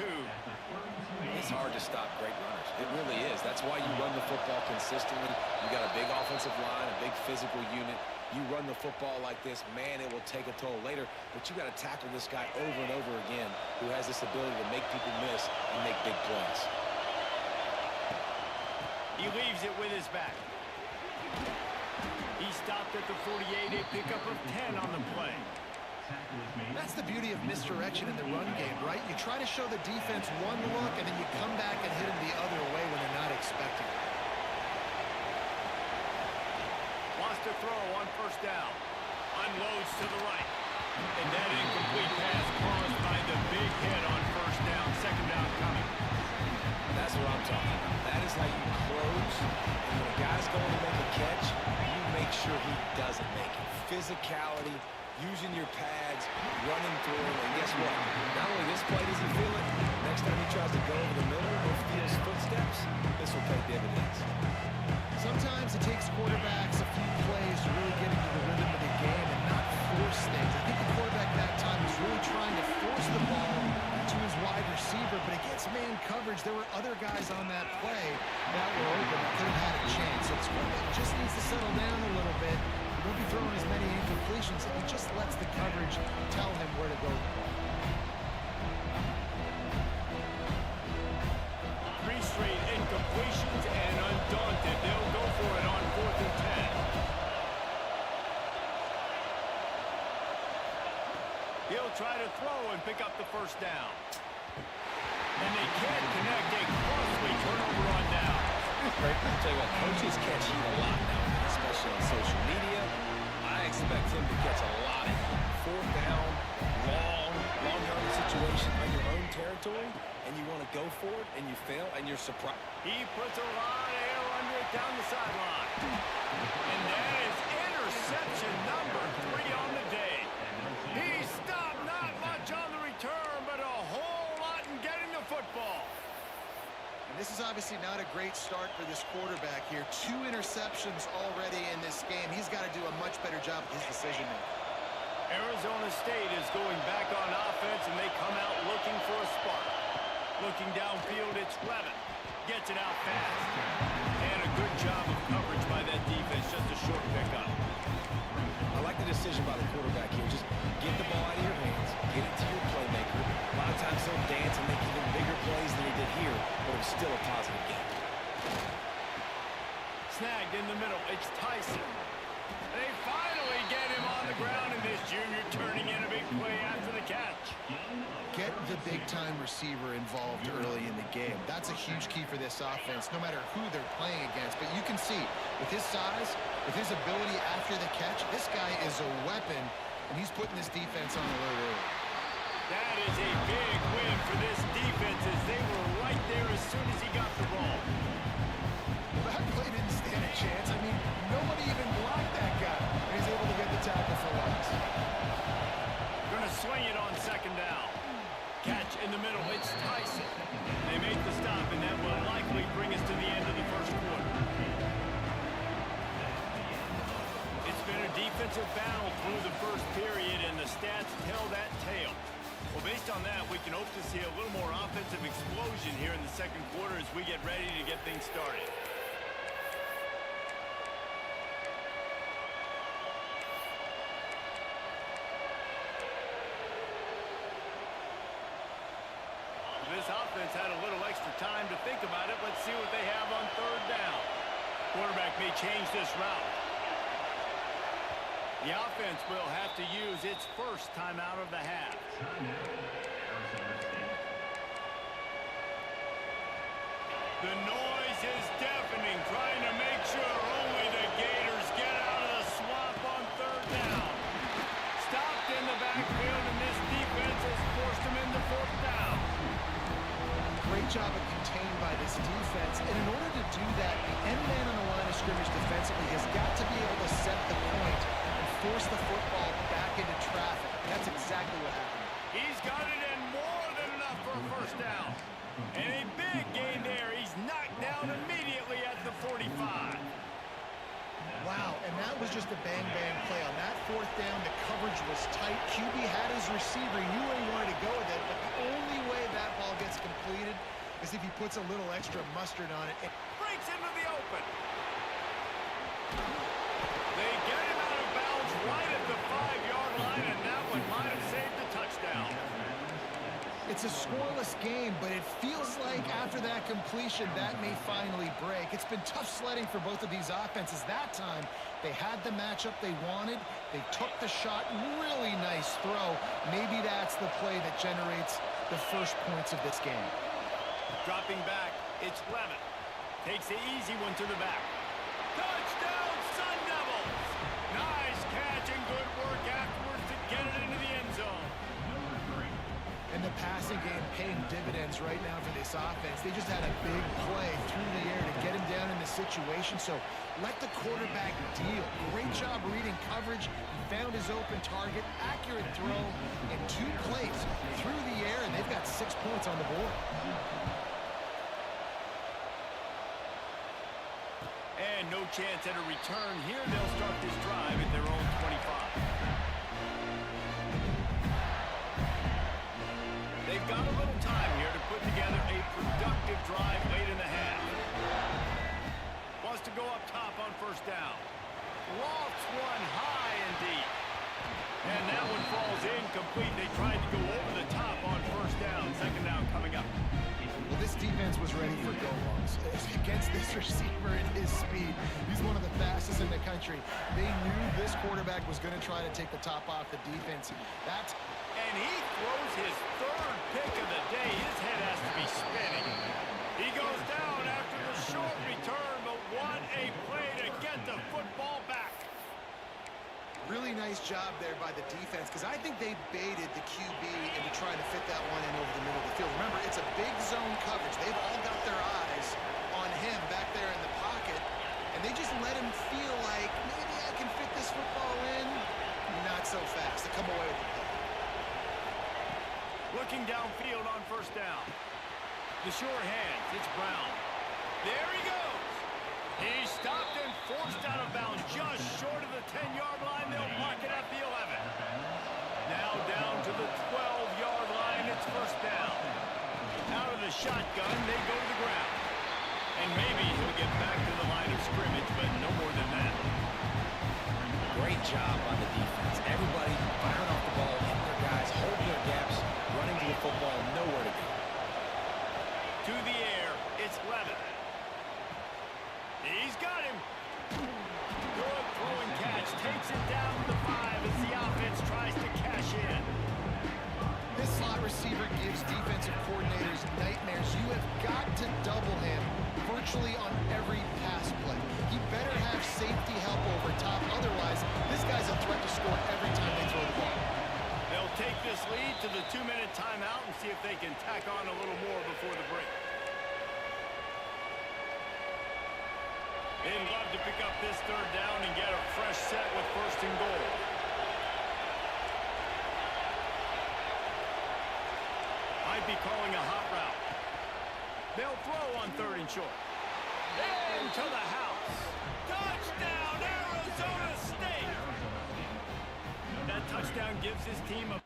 It's hard to stop great runners. It really is. That's why you run the football consistently. You got a big offensive line, a big physical unit. You run the football like this, man, it will take a toll later. But you got to tackle this guy over and over again who has this ability to make people miss and make big plays. He leaves it with his back. He stopped at the 48, a pickup of 10 on the play. That's the beauty of misdirection in the run game, right? You try to show the defense one look, and then you come back and hit them the other way when they're not expecting it. Wants to throw on 1st down. Unloads to the right. And that incomplete pass caused by the big hit on 1st down. 2nd down coming. That's what I'm talking about. That is how you close. And when a guy's going to make a catch, you make sure he doesn't make it. Physicality, using your pads, running through him. And guess what? Not only this play does he feel it, next time he tries to go over the middle or feels footsteps, this will pay dividends. Sometimes it takes quarterbacks a few plays to really get into the rhythm of the game and not force things. I think the quarterback that time was really trying to force the ball to his wide receiver, but against man coverage, there were other guys on that play that were open that could have had a chance. So the quarterback just needs to settle down a little bit. He won't be throwing as many incompletions, and he just lets the coverage tell him where to go. 3 straight incompletions, and undaunted, they'll go for it on 4th and 10. He'll try to throw and pick up the 1st down. And they can't connect. A costly turnover on down. I'll tell you what, coaches catch heat a lot now, especially watching on social media, I expect him to catch a lot of fourth down, long yardage situation on your own territory, and you want to go for it, and you fail, and you're surprised. He puts a lot of air under it down the sideline. And that is interception number 3 on the day. He stopped not much on the return, but a whole lot in getting the football. And this is obviously not a great start for this quarterback here. 2 interceptions already in this game. He's got to do a much better job with his decision-making. Arizona State is going back on offense, and they come out looking for a spark. Looking downfield, it's Levin. Gets it out fast. And a good job of coverage by that defense, just a short pickup. I like the decision by the quarterback here. Just get the ball out of your hands, get it to your playmaker. A lot of times he'll dance and make even bigger plays than he did here, but it was still a positive game. Snagged in the middle, it's Tyson. They finally get him on the ground, and this junior turning in a big play after the catch. Get the big-time receiver involved early in the game. That's a huge key for this offense, no matter who they're playing against. But you can see, with his size, with his ability after the catch, this guy is a weapon, and he's putting this defense on alert early. That is a big win for this defense, as they were right there as soon as he got the ball. Well, that play didn't stand a chance. I mean, nobody even blocked that guy. And he's able to get the tackle for loss. Gonna swing it on second down. Catch in the middle, it's Tyson. They make the stop, and that will likely bring us to the end of the first quarter. It's been a defensive battle through the first period, and the stats tell that tale. Well, based on that, we can hope to see a little more offensive explosion here in the second quarter as we get ready to get things started. This offense had a little extra time to think about it. Let's see what they have on third down. Quarterback may change this route. The offense will have to use its first timeout of the half. The noise is deafening, trying to make sure only the Gators get out of the swamp on third down. Stopped in the backfield, and this defense has forced them into fourth down. Great job of contained by this defense. And in order to do that, the end man on the line of scrimmage defensively has got to be able to set the point and force the football back into traffic. And that's exactly what happened. He's got it in more than enough for a first down. And a big gain there. He's knocked down immediately at the 45. Wow, and that was just a bang-bang play. On that fourth down, the coverage was tight. QB had his receiver. He knew where he wanted to go with it, but the only way that ball gets completed is if he puts a little extra mustard on it. Breaks into the open. They get him out of bounds right at the 5-yard line, and that one might have saved the touchdown. It's a scoreless game, but it feels like after that completion, that may finally break. It's been tough sledding for both of these offenses. That time, they had the matchup they wanted. They took the shot. Really nice throw. Maybe that's the play that generates the first points of this game. Dropping back, it's Levin. Takes the easy one to the back. Touchdown, Sun Devils! Nice catch and good work afterwards to get it into the end zone. And the passing game paying dividends right now for this offense. They just had a big play through the air to get him down in the situation. So let the quarterback deal. Great job reading coverage. He found his open target. Accurate throw in 2 plays through the air, and they've got 6 points on the board. And no chance at a return here. They'll start this drive at their own 25. They've got a little time here to put together a productive drive late in the half. Wants to go up top on first down. Lofts one high and deep. And that one falls incomplete. They tried to go over the top on first down. Second down coming up. Well, this defense was ready for go-longs. Against this receiver and his speed, he's one of the fastest in the country. They knew this quarterback was going to try to take the top off the defense. And he throws his third pick of the day. His head has to be spinning. He goes down after the short return, but what a play to get the football back. think they baited the QB into trying to fit that one in over the middle of the field. Remember, it's a big zone coverage. They've all got their eyes on him back there in the pocket, and they just let him feel like, maybe I can fit this football in. Not so fast. They come away with the play. Looking downfield on first down. The sure hands. It's Brown. There he goes. He's stopped and forced out of bounds just short of the 10-yard line. They'll mark it at the 11. Now down to the 12-yard line. It's first down. Out of the shotgun, they go to the ground. And maybe he'll get back to the line of scrimmage, but no more than that. Great job on the defense. Everybody firing off the ball, hitting their guys, holding their gaps, running to the football, nowhere to go. To the air, it's Levis. He's got him. Good throw and catch. Takes it down to the 5 as the offense tries to cash in. This slot receiver gives defensive coordinators nightmares. You have got to double him virtually on every pass play. He better have safety help over top. Otherwise, this guy's a threat to score every time they throw the ball. They'll take this lead to the 2-minute timeout and see if they can tack on a little more before the break. They'd love to pick up this third down and get a fresh set with first and goal. Might be calling a hot route. They'll throw on third and short. Into the house. Touchdown, Arizona State! That touchdown gives his team a...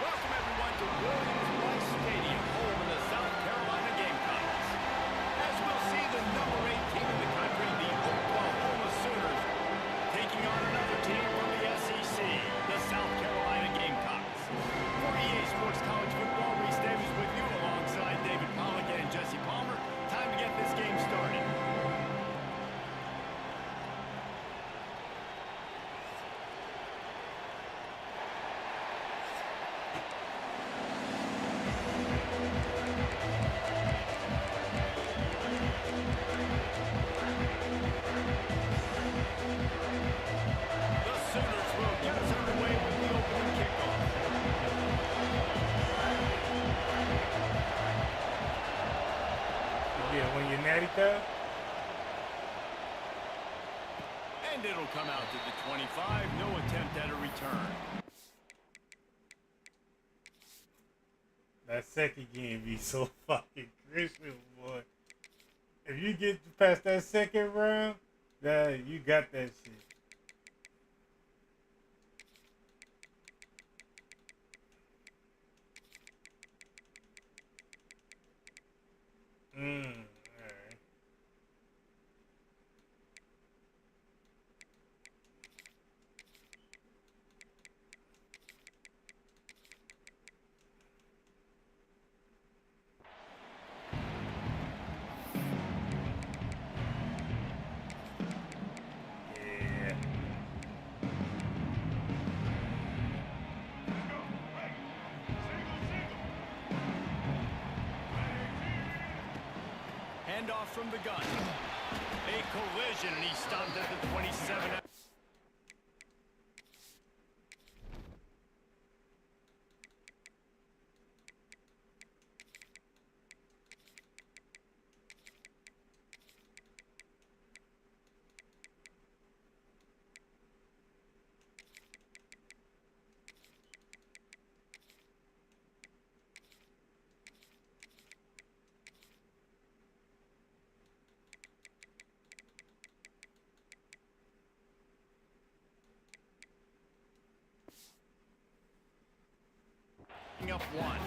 Welcome everyone to Williams-Brice Stadium, home of the South Carolina Gamecocks. As we'll see, the number 8 team in the country, the Oklahoma Sooners, taking on another team from the SEC, the South Carolina Gamecocks. For EA Sports College Football, Reese Davis with you alongside David Pollack and Jesse Palmer. Time to get this game started. The Sooners will get us underway with the opening kickoff. Yeah, when you're natty though. And it'll come out to the 25. No attempt at a return. That second game be so fucking crucial, boy. If you get past that second round, then you got that shit. Alright. Yeah. Handoff from the gun. A collision, and he stopped at the 27. giving up 1.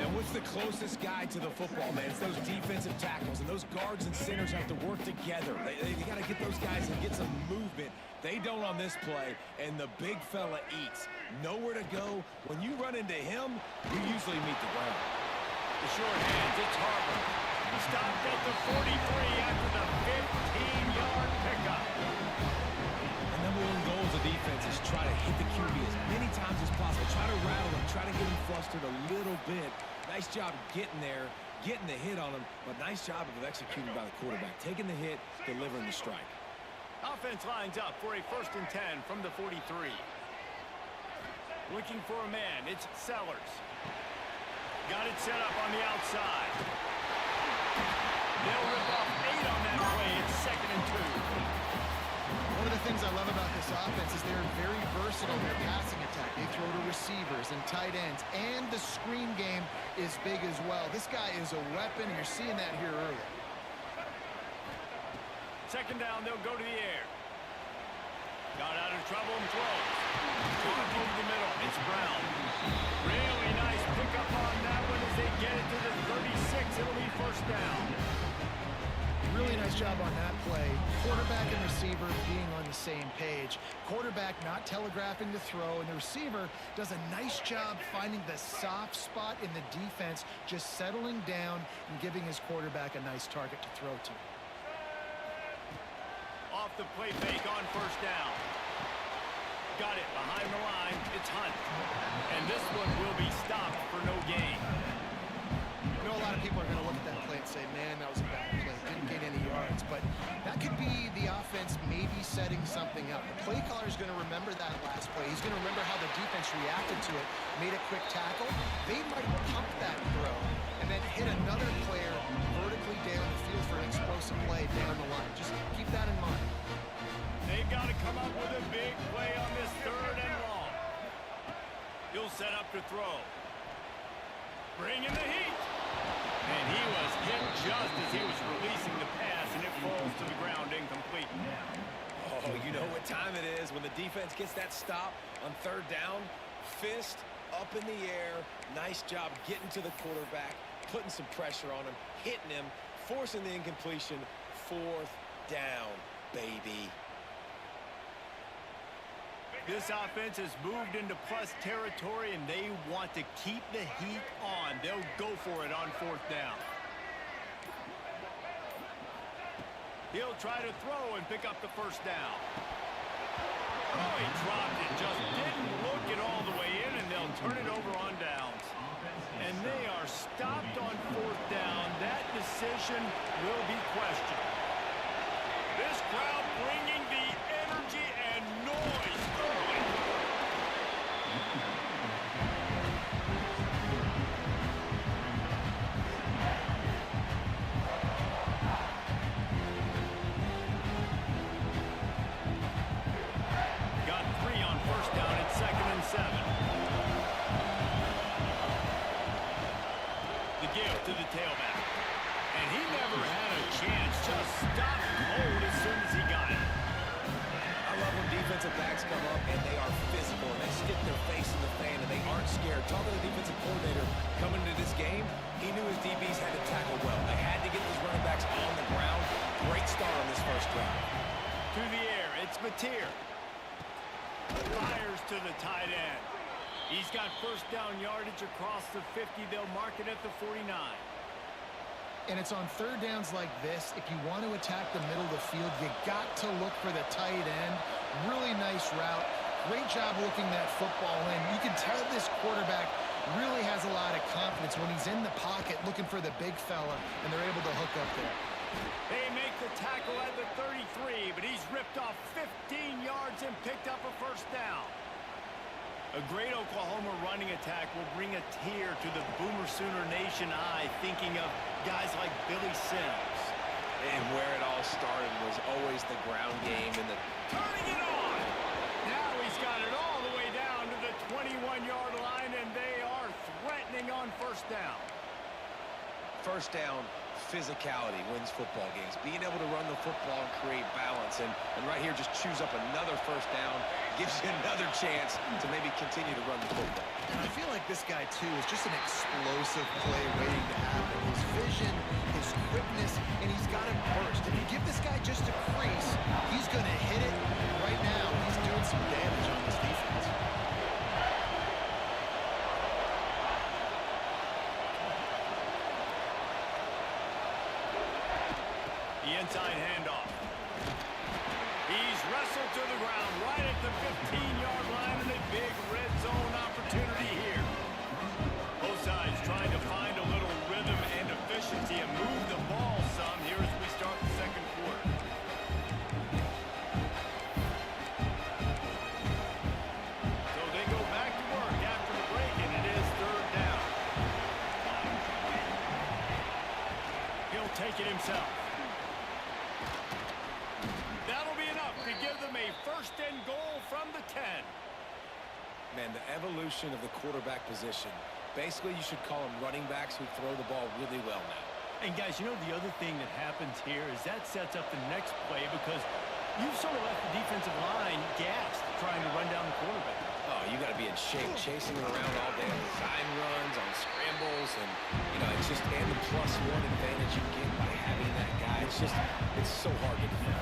And what's the closest guy to the football, man? It's those defensive tackles, and those guards and centers have to work together. They got to get those guys and get some movement. They don't on this play, and the big fella eats. Nowhere to go. When you run into him, you usually meet the ground. The short hands, it's Harper. Stopped at the 43 after the 15-yard pickup. The number one goal of the defense is try to hit the QB as many times as possible. Try to rattle him, try to get him flustered a little bit. Nice job getting there, getting the hit on him, but nice job of executing by the quarterback. Taking the hit, delivering the strike. Offense lines up for a 1st and 10 from the 43. Looking for a man, it's Sellers. Got it set up on the outside. They'll rip off 8 on that play. It's 2nd and 2. One of the things I love about this offense is they're very versatile in their passing attack. They throw to receivers and tight ends, and the screen game is big as well. This guy is a weapon, and you're seeing that here early. 2nd down, they'll go to the air. Got out of trouble and throws. Caught over the middle. It's Brown. Really nice pickup on that one as they get it to the 36. It'll be 1st down. Really nice job on that play. Quarterback and receiver being on the same page. Quarterback not telegraphing the throw, and the receiver does a nice job finding the soft spot in the defense, just settling down and giving his quarterback a nice target to throw to. Off the play fake on 1st down. Got it behind the line. It's Hunt. And this one will be stopped for no gain. I know a lot of people are going to look at that play and say, man, that was a bad play. Didn't gain any yards. But that could be the offense maybe setting something up. The play caller is going to remember that last play. He's going to remember how the defense reacted to it, made a quick tackle. They might pump that throw and then hit another player vertically down the field for an explosive play down the line. Just keep that in mind. They've got to come up with a big play on this 3rd and long. He'll set up to throw. Bring in the heat. And he was hit just as he was releasing the pass, and it falls to the ground incomplete. Oh, you know what time it is when the defense gets that stop on 3rd down. Fist up in the air. Nice job getting to the quarterback, putting some pressure on him, hitting him, forcing the incompletion. 4th down, baby. This offense has moved into plus territory, and they want to keep the heat on. They'll go for it on 4th down. He'll try to throw and pick up the 1st down. Oh, he dropped it. Just didn't look it all the way in, and they'll turn it over on downs. And they are stopped on 4th down. That decision will be questioned. This crowd bringing the energy and noise early. Got 3 on 1st down. It's 2nd and 7. The give to the tailback. And he never had a chance. Just stopped cold as soon as he got it. I love when defensive backs come up and they are physical and they stick their face in the fan and they aren't scared. Talking to the defensive coordinator coming into this game, he knew his DBs had to tackle well. They had to get these running backs on the ground. Great start on this 1st drive. To the air, it's Mateer. Fires to the tight end. He's got 1st down yardage across the 50. They'll mark it at the 49. And it's on 3rd downs like this. If you want to attack the middle of the field, you got to look for the tight end. Really nice route. Great job looking that football in. You can tell this quarterback really has a lot of confidence when he's in the pocket looking for the big fella, and they're able to hook up there. They make the tackle at the 33, but he's ripped off 15 yards and picked up a 1st down. A great Oklahoma running attack will bring a tear to the Boomer Sooner Nation eye, thinking of guys like Billy Sims. And where it all started was always the ground game and the Turning it on! Now he's got it all the way down to the 21-yard line, and they are threatening on 1st down. 1st down, physicality wins football games. Being able to run the football and create balance. And right here, just choose up another first down. Gives you another chance to maybe continue to run the football. And I feel like this guy, too, is just an explosive play waiting to happen. His vision, his quickness, and he's got him burst. If you give this guy just a crease, he's going to hit it. Right now, he's doing some damage on this defense. The inside handoff. He's wrestled to the ground right at the 15-yard line, and a big red zone opportunity here. Both sides trying to find a little rhythm and efficiency and move the ball some here as we start the second quarter. So they go back to work after the break, and it is third down. He'll take it himself. That'll be enough to give them a first and goal from the 10. Man, the evolution of the quarterback position. Basically, you should call them running backs who throw the ball really well now. And guys, you know the other thing that happens here is that sets up the next play because you've sort of left the defensive line gassed trying to run down the quarterback. Oh, you got to be in shape, chasing him around all day on design runs, on scrambles, and, you know, it's just, and the +1 advantage you get by having that guy. It's so hard to defend.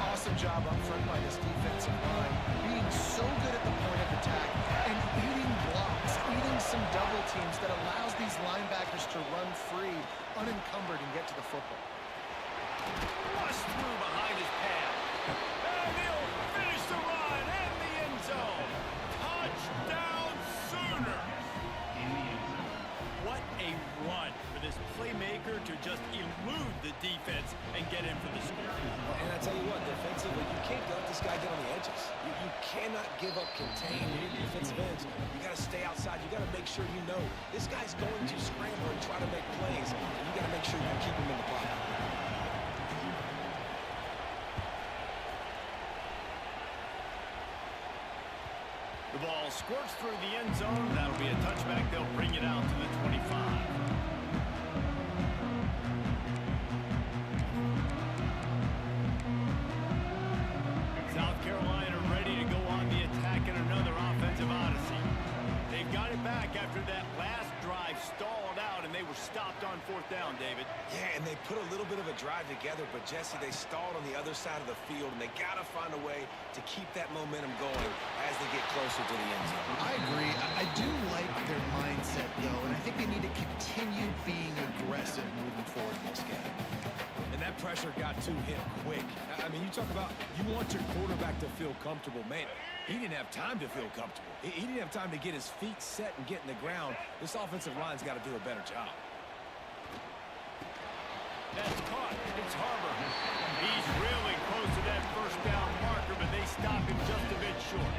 Awesome job up front by this defensive line, being so good at the point of attack and eating blocks, eating some double teams that allows these linebackers to run free, unencumbered, and get to the football. Rush through behind his pad. And he'll finish the run in the end zone. Touchdown Sooners. What a run for this playmaker to just elude the defense and get in for the score. And I tell you what, defensively, you can't let this guy get on the edges. You cannot give up contain. You need defensive ends. You got to stay outside. You got to make sure you know this guy's going to scramble and try to make plays. And you got to make sure you keep him in the pocket. The ball squirts through the end zone. That'll be a touchback. They'll bring it out to the 25. South Carolina ready to go on the attack in another offensive odyssey. They've got it back after that last drive stalled out, and they were stopped on fourth down, David. Yeah, and they put a little bit of a drive together, but Jesse, they stalled on the other side of the field, and they got to find a way to keep that momentum going as they get closer to the end zone. I agree. I do like their mindset, though, and I think they need to continue being aggressive moving forward in this game. And that pressure got to him quick. I mean, you talk about you want your quarterback to feel comfortable. Man, he didn't have time to feel comfortable. He didn't have time to get his feet set and get in the ground. This offensive line's got to do a better job. That's caught. It's Harbor. He's really close to that first down marker, but they stop him just a bit short.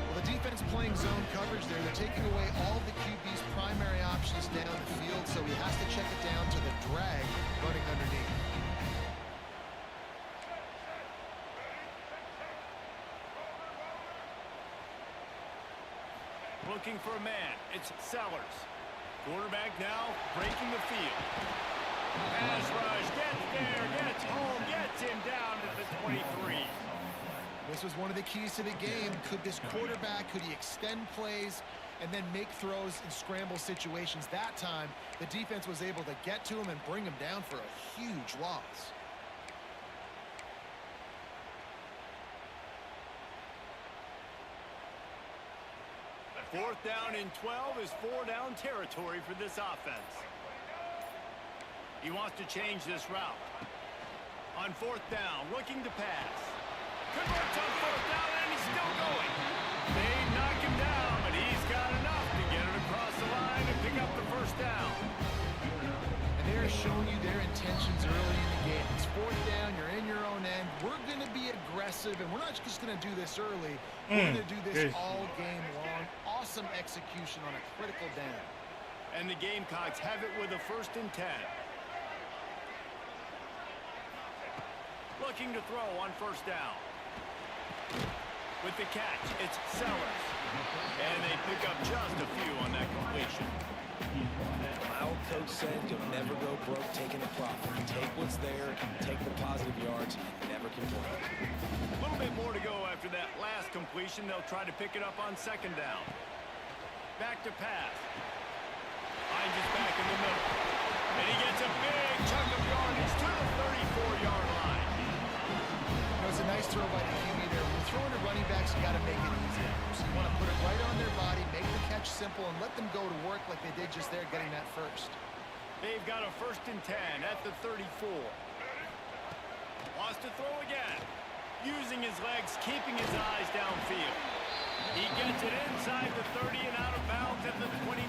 Well, the defense playing zone coverage there. They're taking away all the QB's primary options down the field, so he has to check it down to the drag running underneath. Looking for a man. It's Sellers. Quarterback now breaking the field. Pass rush. Gets there. Gets home. Gets him down to the 23. This was one of the keys to the game. Could this quarterback, could he extend plays and then make throws in scramble situations? That time, the defense was able to get to him and bring him down for a huge loss. Fourth down and 12 is four-down territory for this offense. He wants to change this route. On fourth down, looking to pass. Converts on fourth down, and he's still going. They knock him down, but he's got enough to get it across the line and pick up the first down. And they're showing you their intentions early in the game. It's fourth down, you're in your own end. We're going to be aggressive, and we're not just going to do this early. We're going to do this all game long. Awesome execution on a critical down. And the Gamecocks have it with a 1st and 10. Looking to throw on first down. With the catch, it's Sellers. And they pick up just a few on that completion. Mild coach said, you'll never go broke taking a profit. Take what's there, take the positive yards, and never complain. A little bit more to go after that last completion. They'll try to pick it up on second down. Back to pass. Finds his back in the middle. And he gets a big chunk of yardage to the 34-yard line. It's a nice throw by the QB there. When you're throwing to running backs, you got to make it easy. So you want to put it right on their body, make the catch simple, and let them go to work like they did just there, getting that first. They've got a 1st and 10 at the 34. Wants to throw again. Using his legs, keeping his eyes downfield. He gets it inside the 30 and out of bounds at the 29.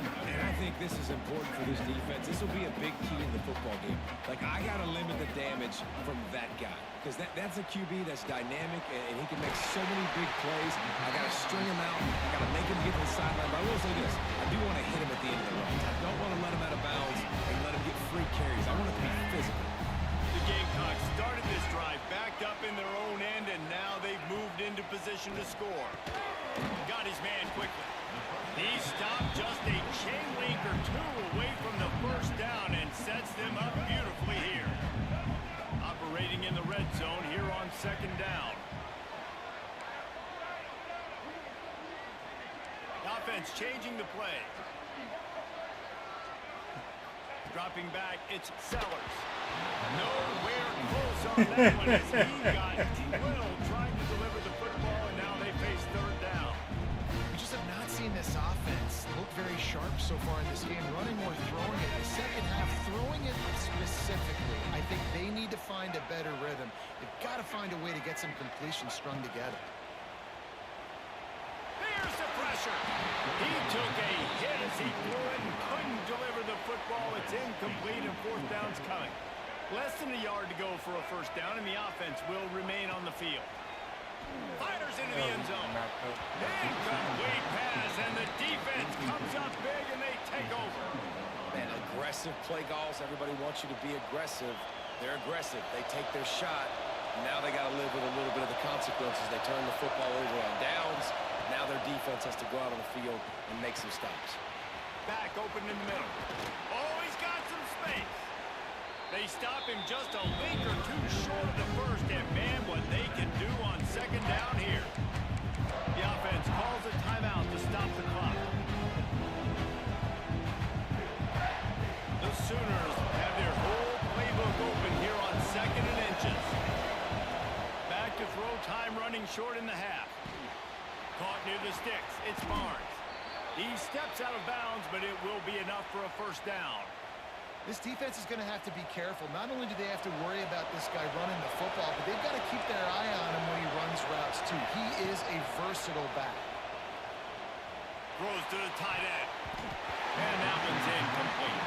And I think this is important for this defense. This will be a big key in the football game. Like, I got to limit the damage from that guy. Because that's a QB that's dynamic, and he can make so many big plays. I got to string him out. I got to make him get to the sideline. But I will say this. I do want to hit him at the end of the runs. I don't want to let him out of bounds and let him get free carries. I want it to be physical. The Gamecocks started this drive backed up in their own end, and now they've moved into position to score. Got his man quickly. He stopped just a chain link or two away from the first down and sets them up beautifully here. Operating in the red zone here on second down. Offense changing the play. Dropping back, it's Sellers. Nowhere close on that one as he got drilled trying to deliver the football, and now they face third down. We just have not seen this offense look very sharp so far in this game. Running or throwing it. The second half, throwing it specifically. I think they need to find a better rhythm. They've got to find a way to get some completions strung together. There's the pressure. He took a hit as he threw it and couldn't deliver the football. It's incomplete and fourth down's coming. Less than a yard to go for a first down, and the offense will remain on the field. Fires into the end zone. Incomplete pass, and the defense comes up big, and they take over. Man, aggressive play calls. Everybody wants you to be aggressive. They're aggressive. They take their shot. Now they got to live with a little bit of the consequences. They turn the football over on downs. Now their defense has to go out on the field and make some stops. Back open in the middle. Oh, he's got some space. They stop him just a link or two short of the first, and man, what they can do on second down here. The offense calls a timeout to stop the clock. The Sooners have their whole playbook open here on 2nd and inches. Back to throw, time running short in the half. Caught near the sticks. It's Barnes. He steps out of bounds, but it will be enough for a first down. This defense is going to have to be careful. Not only do they have to worry about this guy running the football, but they've got to keep their eye on him when he runs routes, too. He is a versatile back. Throws to the tight end. And that one's incomplete.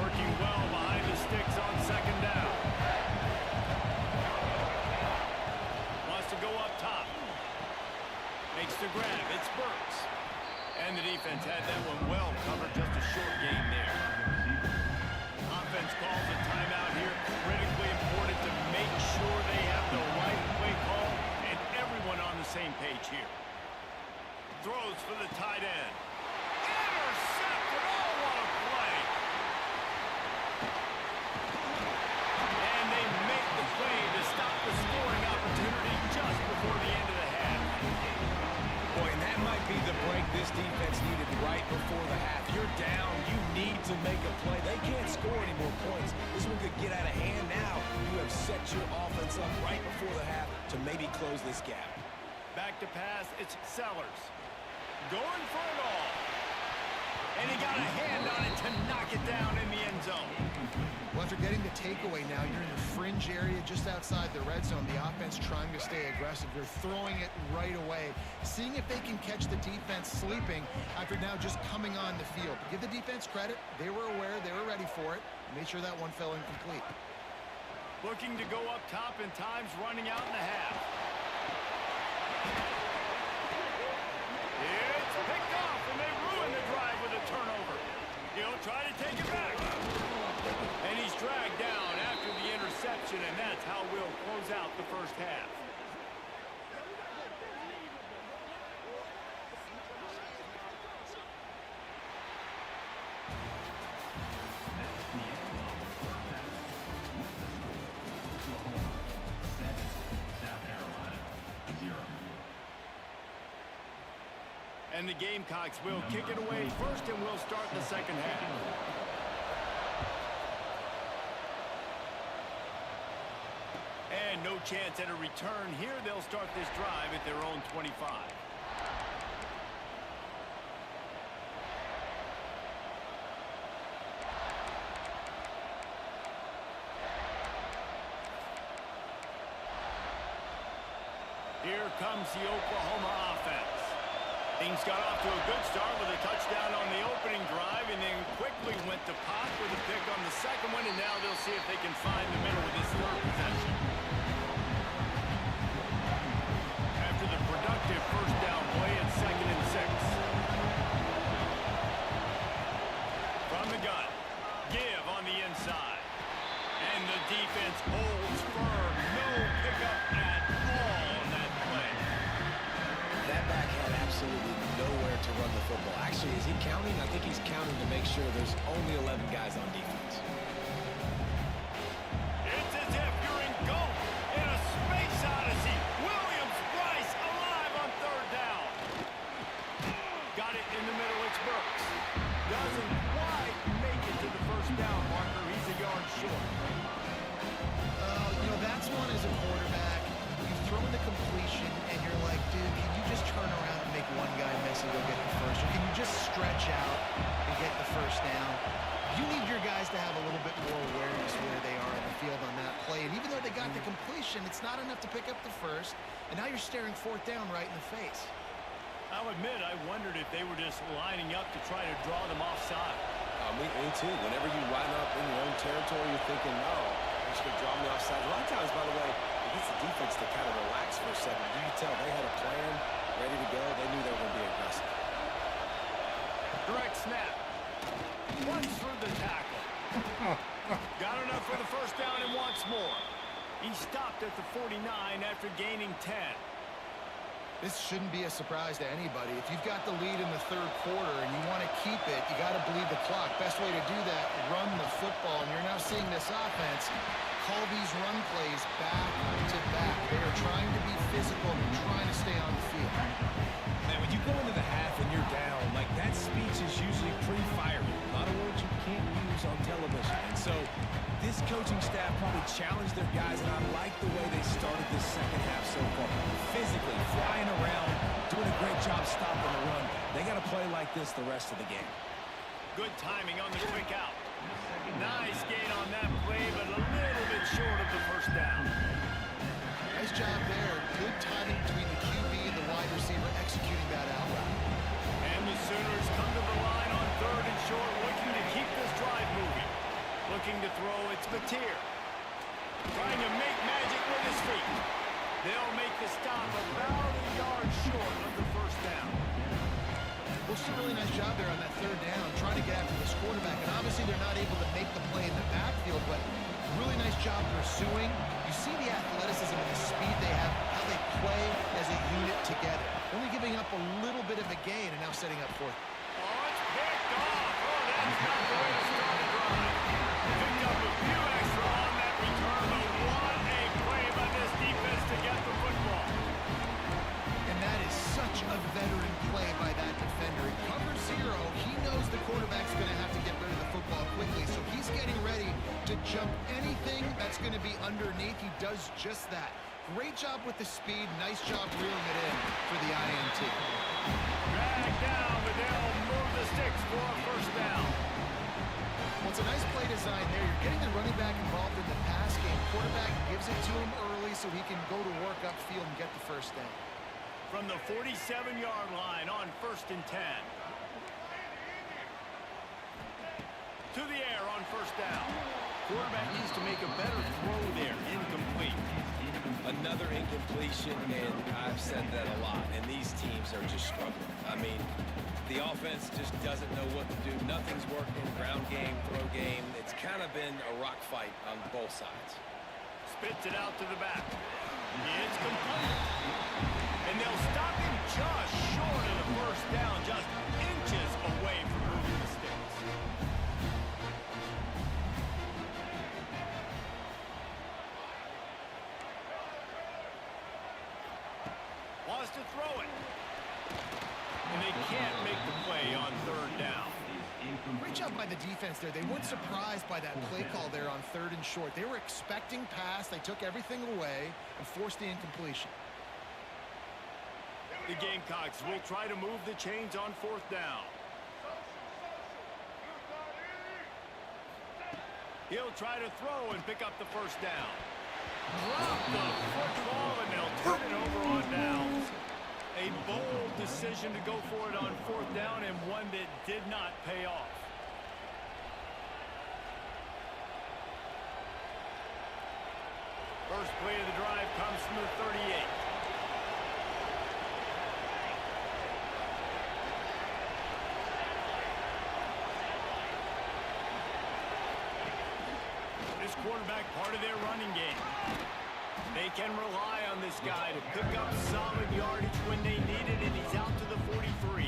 Working well behind the sticks on second down. Wants to go up top. Makes the grab. It's Burks. And the defense had that one well covered. Just a short gain there. Offense calls a timeout here. Critically important to make sure they have the right play call and everyone on the same page here. Throws for the tight end. Intercepted. Oh, what a play. And they make the play to stop the scoring opportunity just before the end of the half. Boy, and that might be the break this defense needed right before the half. You're down. You need to make a play. They can't score any more points. This one could get out of hand now. You have set your offense up right before the half to maybe close this gap. Back to pass. It's Sellers. Going for it all. And he got a hand on it to knock it down in the end zone. Well, after getting the takeaway now, you're in the fringe area just outside the red zone. The offense trying to stay aggressive. They're throwing it right away, seeing if they can catch the defense sleeping after now just coming on the field. Give the defense credit. They were aware. They were ready for it. Made sure that one fell incomplete. Looking to go up top and time's running out in the half. It's picked off, and they ruin the drive with a turnover. He'll try to take it back. And he's dragged down after the interception, and that's how we'll close out the first half. And the Gamecocks will kick it away first, and we'll start the second half. And no chance at a return here. They'll start this drive at their own 25. Here comes the Oklahoma offense. Things got off to a good start with a touchdown on the opening drive and then quickly went to Pop with a pick on the second one, and now they'll see if they can find the middle with this third possession. After the productive first down play at 2nd and 6. From the gun, give on the inside. And the defense holds firm. No pickup at all on that play. That back had absolutely nowhere to run the football. Actually, is he counting? I think he's counting to make sure there's only 11 guys on defense. It's as if you're in golf in a space odyssey. Williams-Brice alive on third down. Got it in the middle. It's Burks. Doesn't quite make it to the first down marker. He's a yard short. You know, that's one as a quarterback. You've thrown the completion, and you're like, dude, can you just turn around and make one guy miss and go get the first? Or can you just stretch out and get the first down? You need your guys to have a little bit more awareness where they are in the field on that play. And even though they got the completion, it's not enough to pick up the first. And now you're staring fourth down right in the face. I'll admit, I wondered if they were just lining up to try to draw them offside. Me too. Whenever you line up in your own territory, you're thinking, no, they're just going to draw me offside. A lot of times, by the way, it gets the defense to kind of relax for a second. You can tell they had a plan, ready to go. They knew they were going to be aggressive. Direct snap. Runs through the tackle. Got enough for the first down and wants more. He stopped at the 49 after gaining 10. This shouldn't be a surprise to anybody. If you've got the lead in the third quarter and you want to keep it, you got to bleed the clock. Best way to do that, run the football. And you're now seeing this offense call these run plays back to back. They are trying to be physical and trying to stay on the field. Man, when you go into the half and you're down, like that speech is usually pretty fiery. A lot of words you can't use on television. And so this coaching staff probably challenged their guys, and I like the way they started this second half so far. Physically, flying around, doing a great job stopping the run. They got to play like this the rest of the game. Good timing on the quick out. Nice gain on that play, but a little bit short of the first down. Nice job there. Good timing between the QB and the wide receiver executing that out route. And the Sooners come to the line on third and short, looking to keep this drive moving. Looking to throw, it's Mateer. Trying to make magic with his feet. They'll make the stop about a yard short of the first down. Well, it's a really nice job there on that third down, trying to get after this quarterback. And obviously they're not able to make the play in the backfield, but really nice job pursuing. You see the athleticism and the speed they have, how they play as a unit together. Only giving up a little bit of a gain and now setting up fourth. Oh, it's picked off. Oh, that's not the way to start a drive. Picked up a few extra on that return, but what a play by this defense to get the football. And that is such a veteran play by that defender. He covers zero. He knows the quarterback's going to have to get rid of the football quickly, so he's getting ready to jump anything that's going to be underneath. He does just that. Great job with the speed. Nice job reeling it in for the INT. Drag down, but they'll move the sticks for a first down. Well, it's a nice play design there. You're getting the running back involved in the pass game. Quarterback gives it to him early so he can go to work upfield and get the first down. From the 47-yard line on 1st and 10. To the air on first down. Quarterback needs to make a better throw there. Incomplete. Another incompletion, and I've said that a lot, and these teams are just struggling. I mean, the offense just doesn't know what to do. Nothing's working. Ground game, throw game. It's kind of been a rock fight on both sides. Spits it out to the back. It's complete. And they'll stop him just short of the first down, just inches away from moving the sticks. Wants to throw it. And they can't make the play on third down. Great job by the defense there. They weren't surprised by that play call there on 3rd and short. They were expecting pass. They took everything away and forced the incompletion. The Gamecocks will try to move the chains on 4th down. He'll try to throw and pick up the first down. Drop the football, and they'll turn it over on downs. A bold decision to go for it on 4th down, and one that did not pay off. First play of the drive comes from the 38. This quarterback part of their running game. They can rely on this guy to pick up solid yardage when they need it, and he's out to the 43.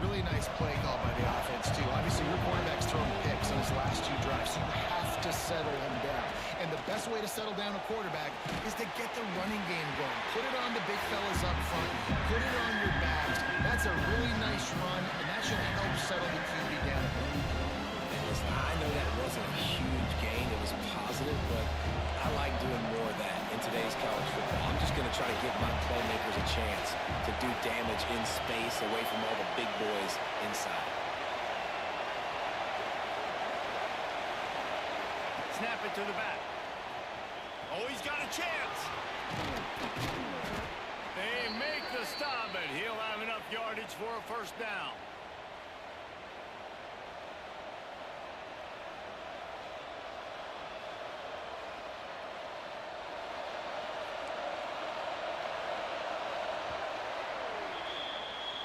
Really nice play call by the offense, too. Obviously, your quarterback's thrown picks on his last 2 drives, so you have to settle him down. And the best way to settle down a quarterback is to get the running game going. Put it on the big fellas up front. Put it on your backs. That's a really nice run, and that should help settle the QB down a bit. Listen, I know that wasn't a huge gain. It was positive, but I like doing more of that in today's college football. I'm just going to try to give my playmakers a chance to do damage in space away from all the big boys inside. Snap it to the back. Oh, he's got a chance. They make the stop, and he'll have enough yardage for a first down.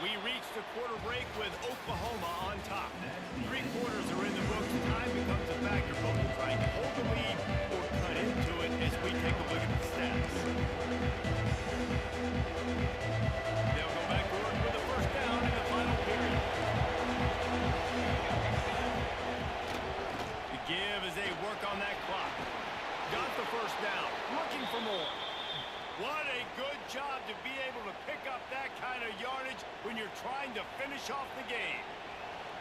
We reach the quarter break with Oklahoma on top. 3 quarters are in the books. Time becomes a factor, but we'll try to hold the lead or cut into it as we take a look at the stats. They'll go back to work with the first down in the final period. The give as they work on that clock. Got the first down. Looking for more. What a good job to be able to pick up that kind of yardage when you're trying to finish off the game.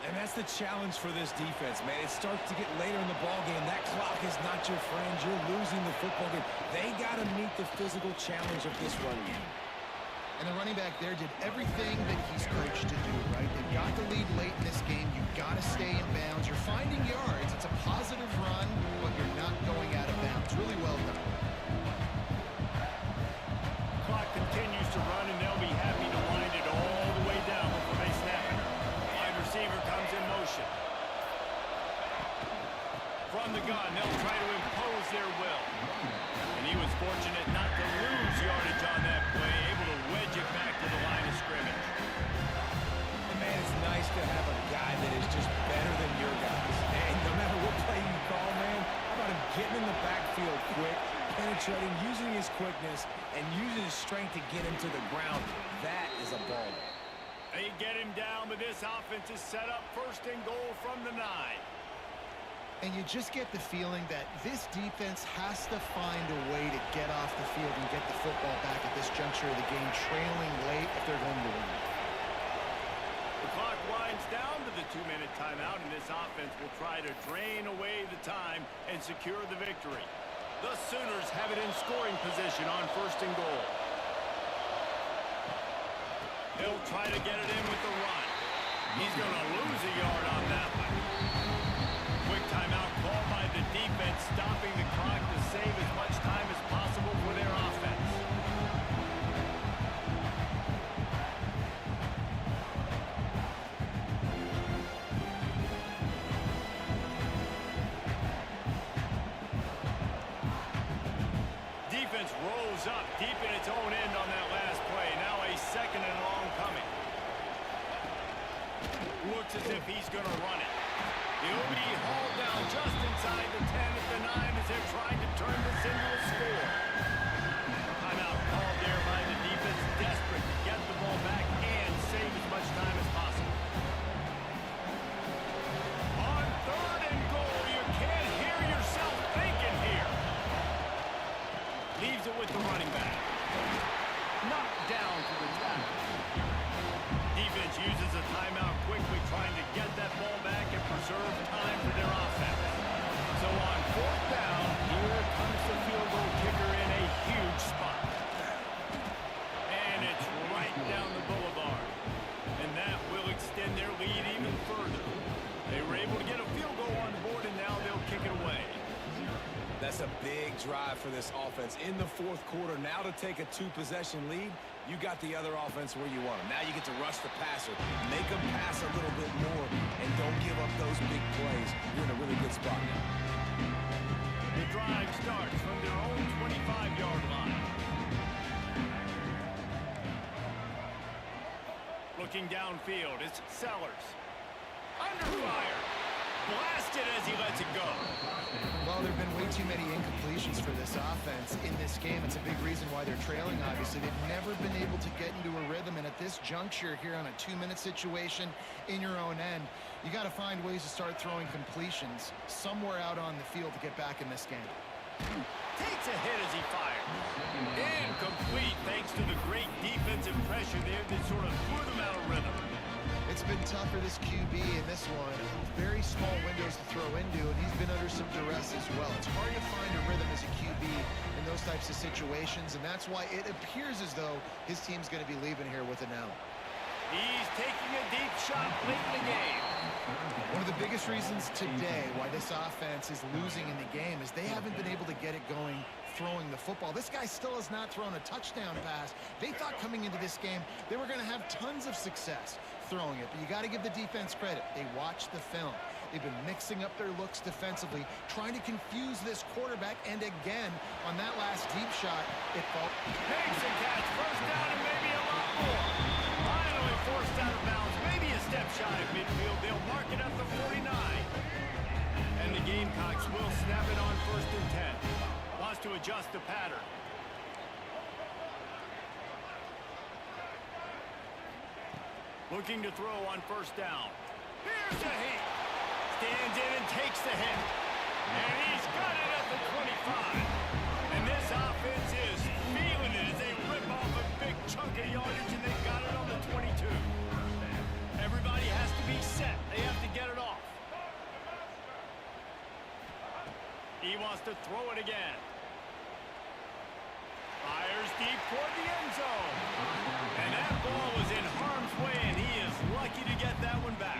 And that's the challenge for this defense, man. It starts to get later in the ballgame. That clock is not your friend. You're losing the football game. They got to meet the physical challenge of this run game. And the running back there did everything that he's coached to do, right? They got the lead late in this game. You've got to stay in bounds. You're finding yards. It's a positive run, but you're not going out of bounds. Really well done. Clock continues to run, and they'll be happy to wind it all the way down before they snap it. Wide receiver comes in motion. From the gun, they'll try to impose their will. And he was fortunate not to lose yardage on that play, able to wedge it back to the line of scrimmage. And man, it's nice to have a guy that is just better than your guys. And no matter what play you call, man, how about him getting in the backfield quick, penetrating, using his quickness, and using his strength to get him to the ground. That is a ball. They get him down, but this offense is set up 1st and goal from the 9. And you just get the feeling that this defense has to find a way to get off the field and get the football back at this juncture of the game, trailing late if they're going to win. The clock winds down to the 2-minute timeout, and this offense will try to drain away the time and secure the victory. The Sooners have it in scoring position on 1st and goal. He'll try to get it in with the run. He's going to lose a yard on that one. Quick timeout called by the defense, stopping the clock to save as much time as possible for their offense. Defense rolls up deep in its own end on that last play. Now a 2nd and long coming. Looks as if he's going to run it. He'll be hauled down just inside the 10 at the 9 as they're trying to turn this into a score. Timeout called there by the defense, desperate to get the ball back and save as much time as possible. On 3rd and goal, you can't hear yourself thinking here. Leaves it with the running back. Knocked down to the tackle. Big drive for this offense in the fourth quarter. Now to take a two-possession lead, you got the other offense where you want them. Now you get to rush the passer, make them pass a little bit more, and don't give up those big plays. You're in a really good spot now. The drive starts from their own 25-yard line. Looking downfield, it's Sellers. Under fire. Blasted as he lets it go. Well, there have been way too many incompletions for this offense in this game. It's a big reason why they're trailing, obviously. They've never been able to get into a rhythm, and at this juncture here on a 2-minute situation in your own end, you got to find ways to start throwing completions somewhere out on the field to get back in this game. Takes a hit as he fires. Incomplete thanks to the great defensive pressure there that sort of threw them out of rhythm. It's been tough for this QB in this one. Very small windows to throw into, and he's been under some duress as well. It's hard to find a rhythm as a QB in those types of situations, and that's why it appears as though his team's going to be leaving here with an L. He's taking a deep shot late in the game. One of the biggest reasons today why this offense is losing in the game is they haven't been able to get it going throwing the football. This guy still has not thrown a touchdown pass. They thought coming into this game they were going to have tons of success throwing it, but you got to give the defense credit. They watched the film. They've been mixing up their looks defensively, trying to confuse this quarterback, and again, on that last deep shot, it felt... Makes a catch, first down and maybe a lot more. Finally forced out of bounds, maybe a step shy of midfield. They'll mark it up to 49. And the Gamecocks will snap it on 1st and 10. Wants to adjust the pattern. Looking to throw on 1st down. Here's a hit. Stands in and takes the hit. And he's got it at the 25. And this offense is feeling it as they rip off a big chunk of yardage, and they've got it on the 22. Everybody has to be set. They have to get it off. He wants to throw it again. Fires deep toward the end zone. And that ball was in harm's way, and he is lucky to get that one back.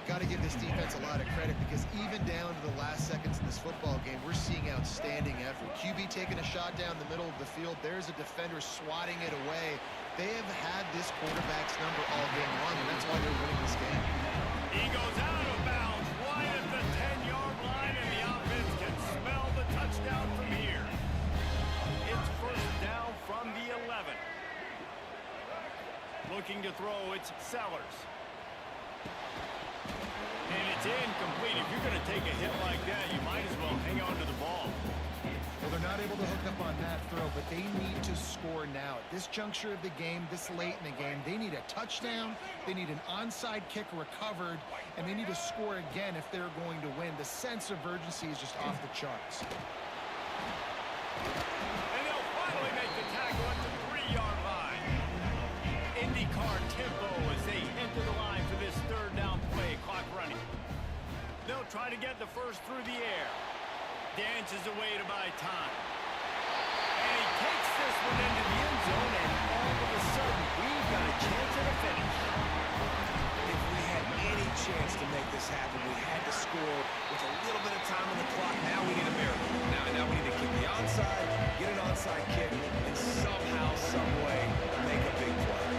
Got to give this defense a lot of credit, because even down to the last seconds in this football game, we're seeing outstanding effort. QB taking a shot down the middle of the field. There's a defender swatting it away. They have had this quarterback's number all game long, and that's why they're winning this game. He goes out of bounds right at the 10-yard line, and the offense can smell the touchdown from here. It's 1st down from the 11. Looking to throw, it's Sellers. And it's incomplete. If you're going to take a hit like that, you might as well hang on to the ball. Well, they're not able to hook up on that throw, but they need to score now. At this juncture of the game, this late in the game, they need a touchdown, they need an onside kick recovered, and they need to score again if they're going to win. The sense of urgency is just off the charts. And they'll finally make the tackle at the 3-yard line. IndyCar tempo as they enter the line for this 3rd down play, clock running. They'll try to get the first through the air. Dances away to buy time. And he takes this one into the end zone, and all of a sudden, we've got a chance at a finish. If we had any chance to make this happen, we had to score with a little bit of time on the clock. Now we need a miracle. Now we need to kick the onside, get an onside kick, and somehow, some way, make a big play.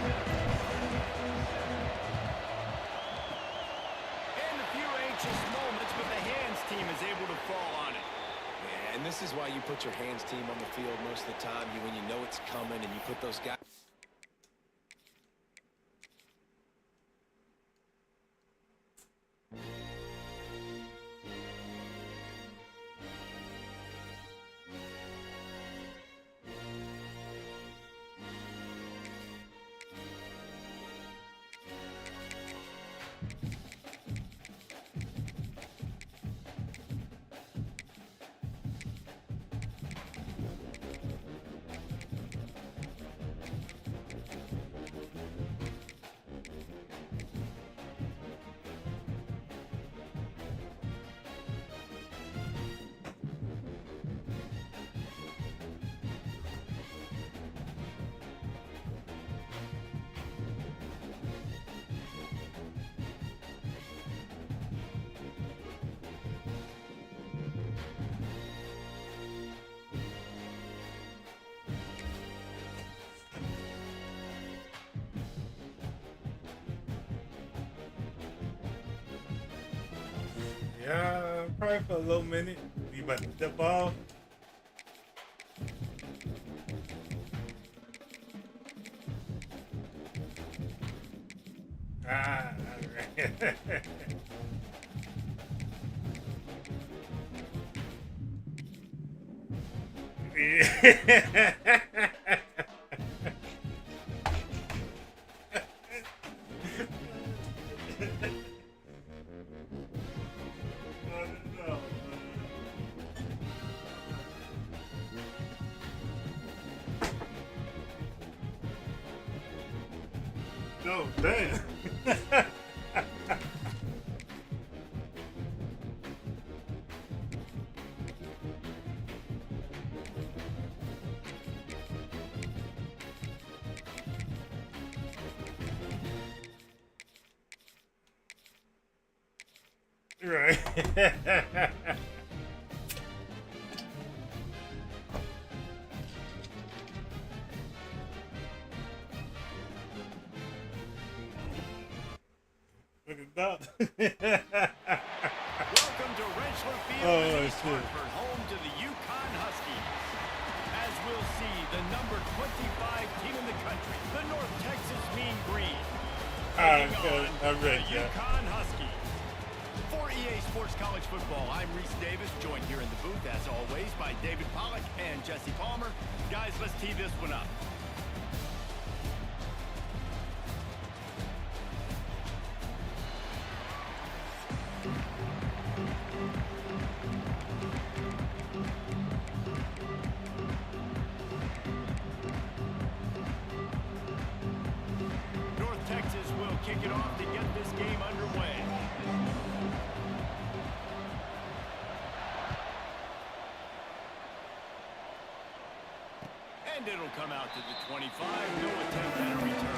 And a few anxious moments, but the hands team is able to fall on it. Yeah, and this is why you put your hands team on the field most of the time. When you know it's coming, and you put those guys. Yeah, probably for a little minute. You about to step off? Ah, alright. No, damn. Right. Look at that. Welcome to Rentschler Field Oh, in East shit. Hartford, home to the Yukon Huskies. As we'll see, the number 25 team in the country, the North Texas Mean Green, taking Okay, on I'm ready, the yeah. Yukon Huskies. For EA Sports College Football, I'm Reese Davis, joined here in the booth, as always, by David Pollack and Jesse Palmer. Guys, let's tee this one up. North Texas will kick it off to get this game underway. And it'll come out to the 25. No attempt at a return.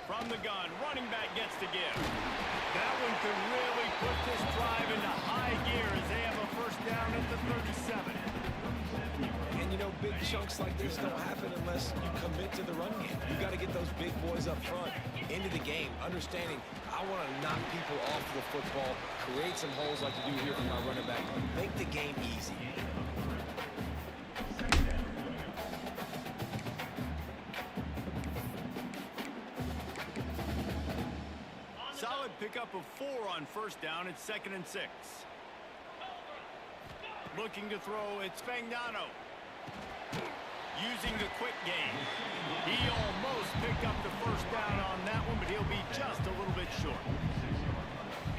From the gun, running back gets to give. That one could really put this drive into high gear as they have a first down at the 37. And you know, big chunks like this don't happen unless you commit to the run game. You got to get those big boys up front into the game, understanding I want to knock people off the football, create some holes like you do here from my running back, make the game easy. Solid pickup of 4 on first down. It's 2nd and 6. Looking to throw, it's Fagnano. Using the quick game. He almost picked up the first down on that one, but he'll be just a little bit short.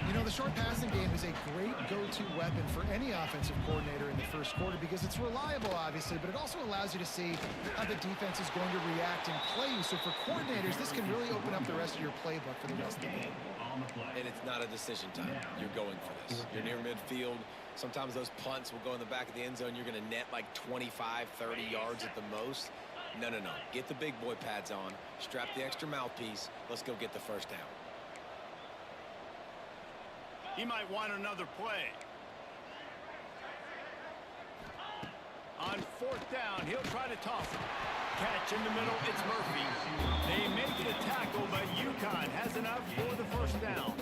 You know, the short passing game is a great go-to weapon for any offensive coordinator in the first quarter because it's reliable, obviously, but it also allows you to see how the defense is going to react and play you. So for coordinators, this can really open up the rest of your playbook for the rest of the game. And it's not a decision time. You're going for this. You're near midfield. Sometimes those punts will go in the back of the end zone. You're going to net like 25, 30 yards at the most. No. Get the big boy pads on. Strap the extra mouthpiece. Let's go get the first down. He might want another play. On 4th down, he'll try to toss it. Catch in the middle, it's Murphy. They make the tackle, but UConn has enough for the first down.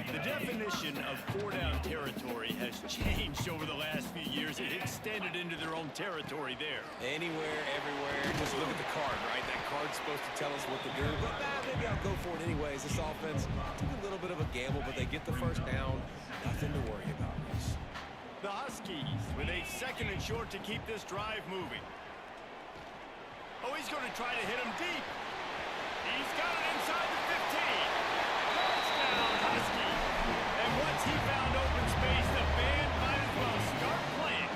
The definition of 4-down territory has changed over the last few years. It extended into their own territory there. Anywhere, everywhere. Just look at the card, right? That card's supposed to tell us what to do. But maybe I'll go for it anyways. This offense took a little bit of a gamble, but they get the first down. Nothing to worry about. The Huskies with a 2nd and short to keep this drive moving. Oh, he's going to try to hit him deep. He's got it inside the 15. Touchdown, Huskies. And once he found open space, the band might as well start playing.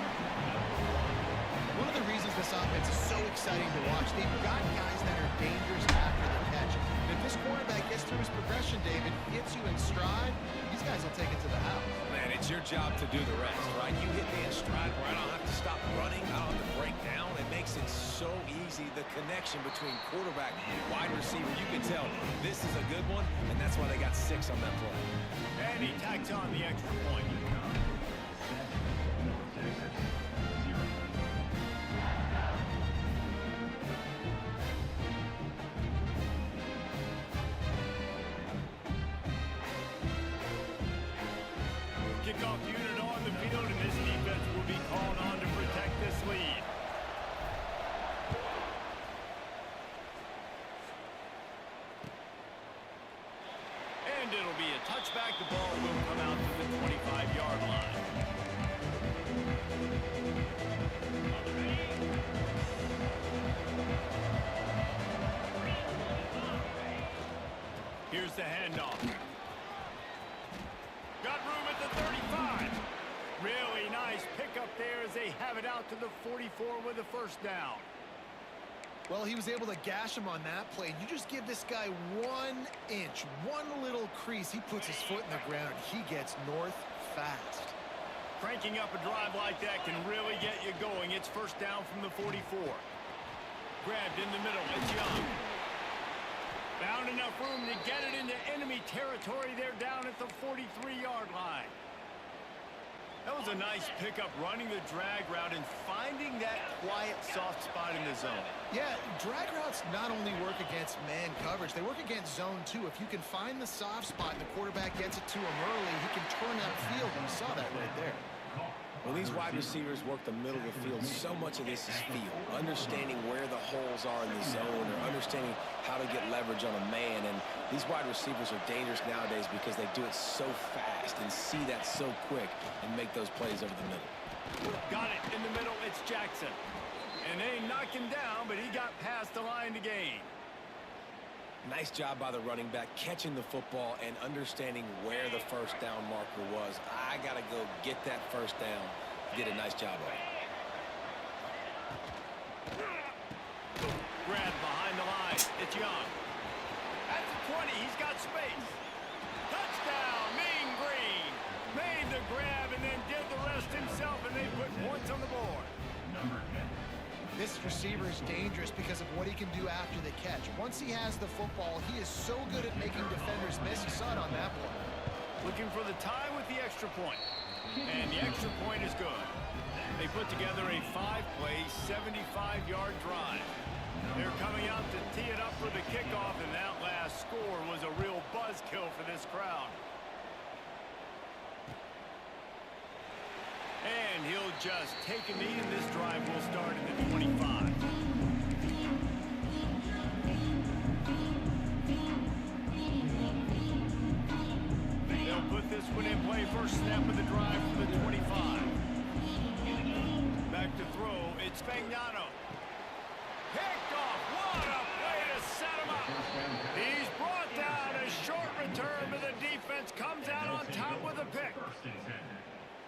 One of the reasons this offense is so exciting to watch, they've got guys that are dangerous after the catch. And if this quarterback gets through his progression, David, gets you in stride, he's these guys will take it to the house. Man, it's your job to do the rest, right? You hit me in stride where I don't have to stop running. I don't have to break down. It makes it so easy. The connection between quarterback and wide receiver, you can tell this is a good one, and that's why they got 6 on that play. And he tacks on the extra point. North Texas, 0. Kickoff unit on the field, and this defense will be called on to protect this lead. And it'll be a touchback. The ball will come out to the 25-yard line. Here's the handoff. Got room at the 35. Really nice pickup there as they have it out to the 44 with a first down. Well, he was able to gash him on that play. You just give this guy 1 inch, one little crease. He puts his foot in the ground. He gets north fast. Cranking up a drive like that can really get you going. It's first down from the 44. Grabbed in the middle. It's Young. Found enough room to get it into enemy territory. They're down at the 43-yard line. That was a nice pickup, running the drag route and finding that quiet, soft spot in the zone. Yeah, drag routes not only work against man coverage, they work against zone too. If you can find the soft spot and the quarterback gets it to him early, he can turn that field, and you saw that right there. When these wide receivers work the middle of the field, so much of this is feel. Understanding where the holes are in the zone, or understanding how to get leverage on a man. And these wide receivers are dangerous nowadays because they do it so fast and see that so quick and make those plays over the middle. Got it in the middle. It's Jackson. And they knock him down, but he got past the line to gain. Nice job by the running back, catching the football and understanding where the first down marker was. I got to go get that first down. Did a nice job of it. Grab behind the line. It's Young. At the 20, he's got space. Touchdown, Mean Green. Made the grab and then did the rest himself, and they put points on the board. Number 10. This receiver is dangerous because of what he can do after the catch. Once he has the football, he is so good at making defenders miss. You saw it on that play. Looking for the tie with the extra point. And the extra point is good. They put together a 5-play, 75-yard drive. They're coming out to tee it up for the kickoff, and that last score was a real buzzkill for this crowd. And he'll just take a knee, and this drive will start at the 25. They'll put this one in play. First snap of the drive from the 25. Back to throw. It's Fagnano. Picked off. What a play to set him up. He's brought down. A short return, but the defense comes out on top with a pick. First and 10.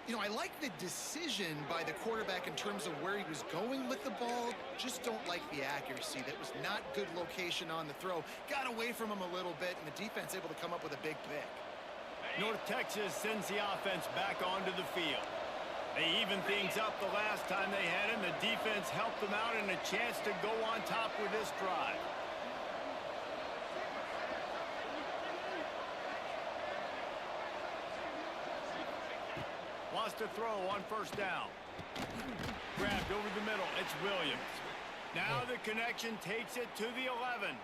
You know, I like the decision by the quarterback in terms of where he was going with the ball. Just don't like the accuracy. That was not good location on the throw. Got away from him a little bit, and the defense able to come up with a big pick. North Texas sends the offense back onto the field. They evened things up the last time they had him. The defense helped them out and a chance to go on top with this drive. Wants to throw on first down. Grabbed over the middle. It's Williams. Now the connection takes it to the 11.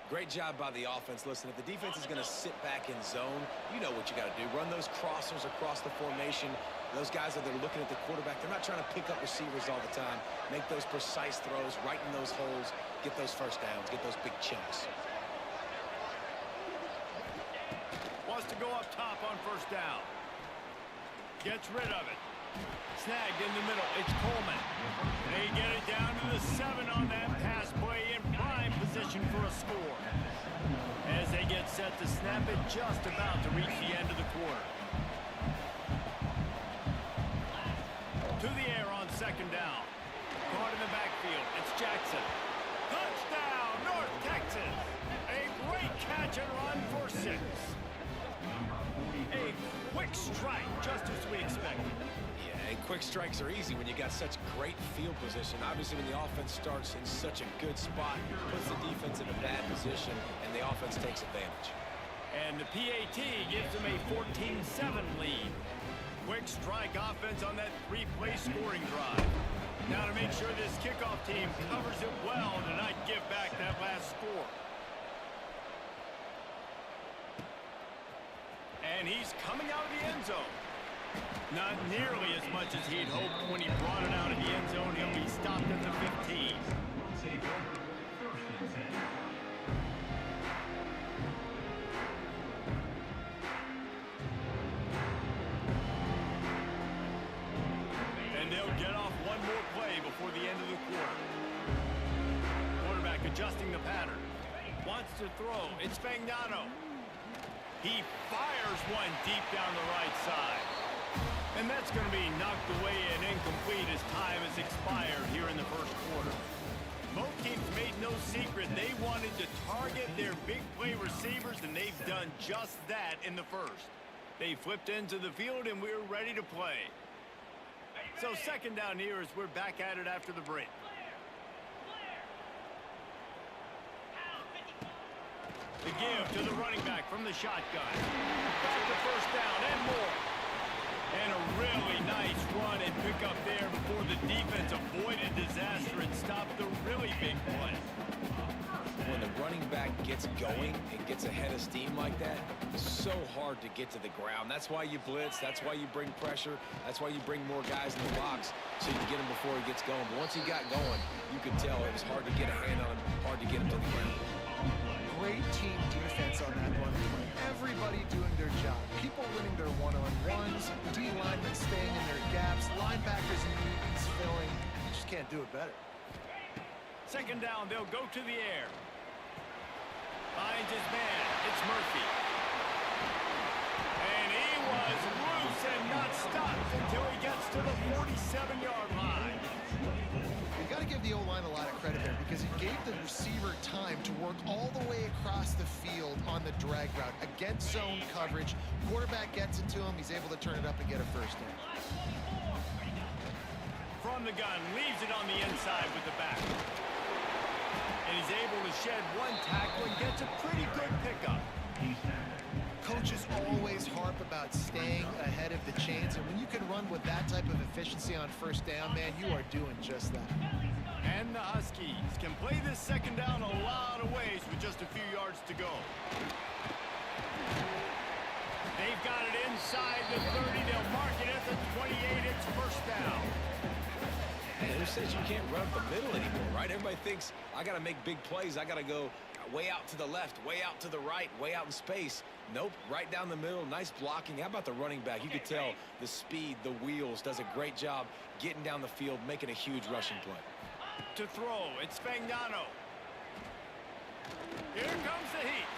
Great job by the offense. Listen, if the defense is going to sit back in zone, you know what you got to do. Run those crossers across the formation. Those guys that are looking at the quarterback, they're not trying to pick up receivers all the time. Make those precise throws, right in those holes, get those first downs, get those big chunks. Wants to go up top on first down. Gets rid of it. Snagged in the middle. It's Coleman. They get it down to the 7 on that pass play, in prime position for a score. As they get set to snap it, just about to reach the end of the quarter. To the air on second down. Caught in the backfield. It's Jackson. Touchdown, North Texas. A great catch and run for 6. A quick strike, just as we expected. Yeah, and quick strikes are easy when you got such great field position. Obviously, when the offense starts in such a good spot, puts the defense in a bad position, and the offense takes advantage. And the PAT gives them a 14-7 lead. Quick strike offense on that three-play scoring drive. Now to make sure this kickoff team covers it well to not give back that last score. And he's coming out of the end zone. Not nearly as much as he'd hoped when he brought it out of the end zone. He'll be stopped at the 15. Take over. First and 10. And they'll get off one more play before the end of the quarter. Quarterback adjusting the pattern. Wants to throw. It's Fagnano. He fires one deep down the right side. And that's going to be knocked away and incomplete as time has expired here in the first quarter. Both teams made no secret they wanted to target their big play receivers, and they've done just that in the first. They flipped into the field, and we're ready to play. So second down here as we're back at it after the break. The give to the running back from the shotgun. Back to first down and more. And a really nice run and pick up there before the defense avoided disaster and stopped the really big play. When the running back gets going and gets ahead of steam like that, it's so hard to get to the ground. That's why you blitz. That's why you bring pressure. That's why you bring more guys in the box so you can get him before he gets going. But once he got going, you could tell it was hard to get a hand on him, hard to get him to the ground. Great team defense on that one play. Everybody doing their job. People winning their one-on-ones, D linemen staying in their gaps, linebackers and DBs filling. You just can't do it better. Second down, they'll go to the air. Finds his man. It's Murphy. And he was loose and not stopped until he gets to the 47-yard line. You got to give the O-line a lot of credit there because it gave the receiver time to work all the way across the field on the drag route against zone coverage. Quarterback gets it to him. He's able to turn it up and get a first down. From the gun, leaves it on the inside with the back. And he's able to shed one tackle and gets a pretty good pickup. Coaches always harp about staying ahead of the chains, and when you can run with that type of efficiency on first down, man, you are doing just that. And the Huskies can play this second down a lot of ways with just a few yards to go. They've got it inside the 30. They'll mark it at the 28. It's first down. And who says you can't run up the middle anymore, right? Everybody thinks, I got to make big plays. I got to go way out to the left, way out to the right, way out in space. Nope, right down the middle, nice blocking. How about the running back? You could tell the speed, the wheels, does a great job getting down the field, making a huge rushing play. To throw, it's Fagnano. Here comes the heat.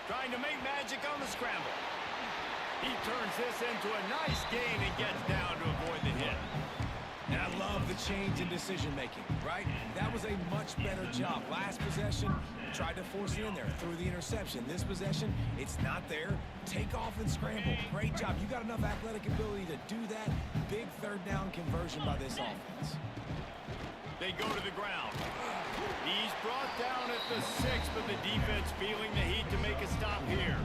Trying to make magic on the scramble. He turns this into a nice gain and gets down to avoid the hit. And I love the change in decision-making, right? That was a much better job. Last possession, tried to force it in there, threw the interception. This possession, it's not there. Take off and scramble. Great job. You got enough athletic ability to do that. Big third down conversion by this offense. They go to the ground. He's brought down at the 6, but the defense feeling the heat to make a stop here.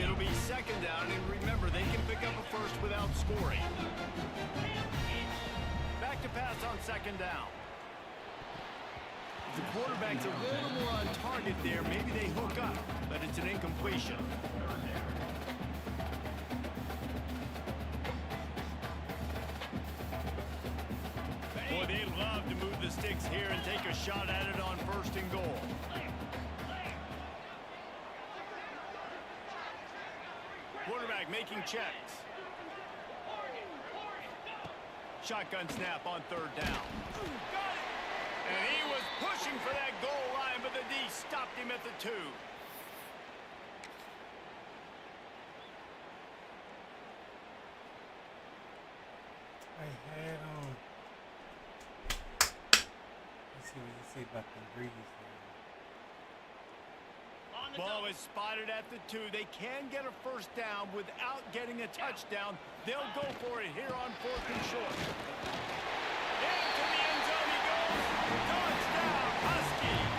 It'll be second down, and remember, they can pick up a first without scoring. Back to pass on second down. The quarterback's a little more on target there. Maybe they hook up, but it's an incompletion. Boy, they love to move the sticks here and take a shot at it on first and goal. Quarterback making checks. Shotgun snap on third down. And he was pushing for that goal line, but the D stopped him at the 2. I had let's see what you say about the ingredients there. On the Ball is spotted at the 2. They can get a first down without getting a touchdown. They'll go for it here on 4th and short. Into the end zone he goes. Touchdown, Huskies.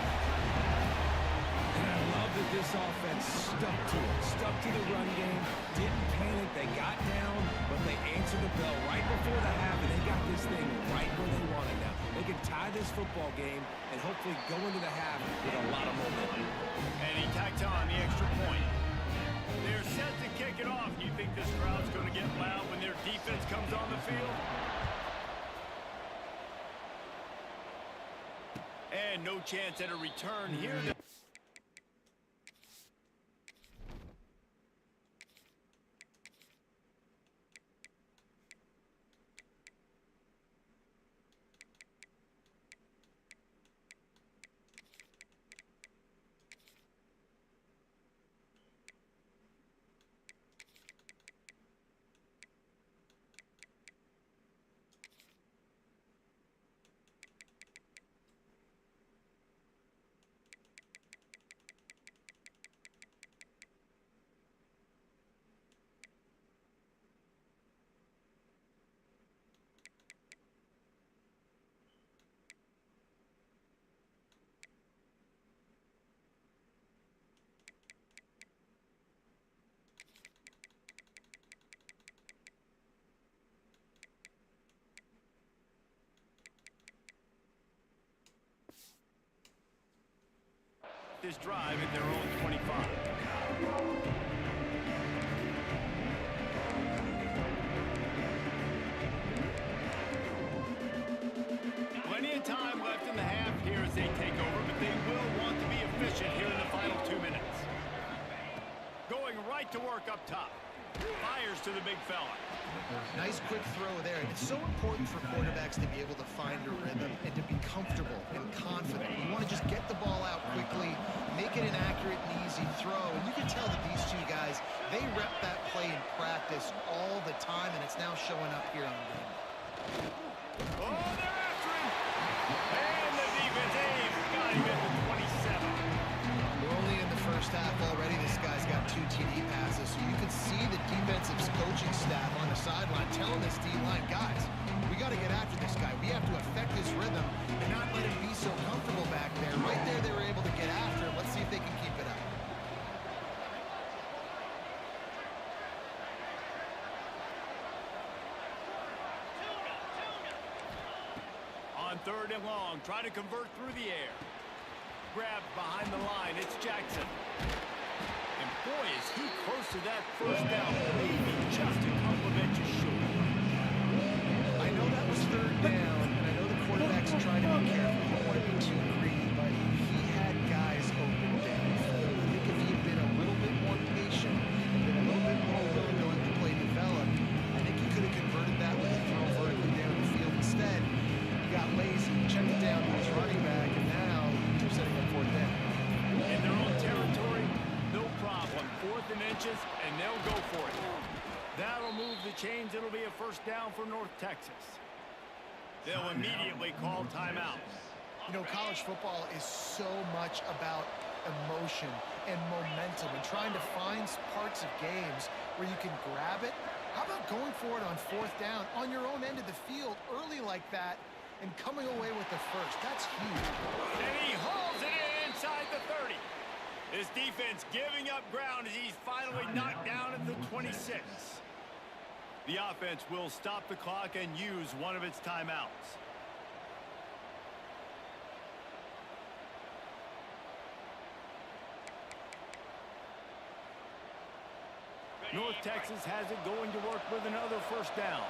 And I love that this offense stuck to it, stuck to the run game, didn't panic, they got down, but they answered the bell right before the half, and they got this thing right where they wanted now. They can tie this football game and hopefully go into the half with a lot of momentum. And he tacks on the extra point. They're set to kick it off. You think this crowd's going to get loud when their defense comes on the field? And no chance at a return here. This drive at their own 25. Plenty of time left in the half here as they take over, but they will want to be efficient here in the final 2 minutes. Going right to work up top. Fires to the big fella. Nice quick throw there. It's so important for quarterbacks to be able to find a rhythm and to be comfortable and confident. You want to just get the ball out quickly, make it an accurate and easy throw. And you can tell that these two guys, they rep that play in practice all the time, and it's now showing up here on the game. Oh, they're after him. And the defense got him at the 27. We're only in the first half already. This guy's got 2 TD passes, so you can see the defensive coaching staff on the sideline telling this D-line, guys, we got to get after this guy. We have to affect his rhythm and not let him be so comfortable back there. Right there, they were able to get after him. Let's see if they can keep it up. On 3rd and long, try to convert through the air. Grabbed behind the line, it's Jackson. And boy, is he close to that first down. Maybe just a couple of inches short. I know that was 3rd down, and I know the quarterback's trying to be careful. You don't want to be too greedy, but he had guys open downfield. I think if he had been a little bit more patient, been a little bit more willing to let the play develop, I think he could have converted that with a throw vertically down the field. Instead, he got lazy, checked it down to his running back, and now they're setting up 4th down. In their own territory, no problem. 4th and inches, and they'll go for it. That'll move the chains. It'll be a first down for North Texas. They'll immediately call timeout. You know, college football is so much about emotion and momentum and trying to find parts of games where you can grab it. How about going for it on 4th down on your own end of the field early like that and coming away with the first? That's huge. And he hauls it in inside the 30. This defense giving up ground as he's finally knocked down at the 26. The offense will stop the clock and use one of its timeouts. North Texas has it going to work with another first down.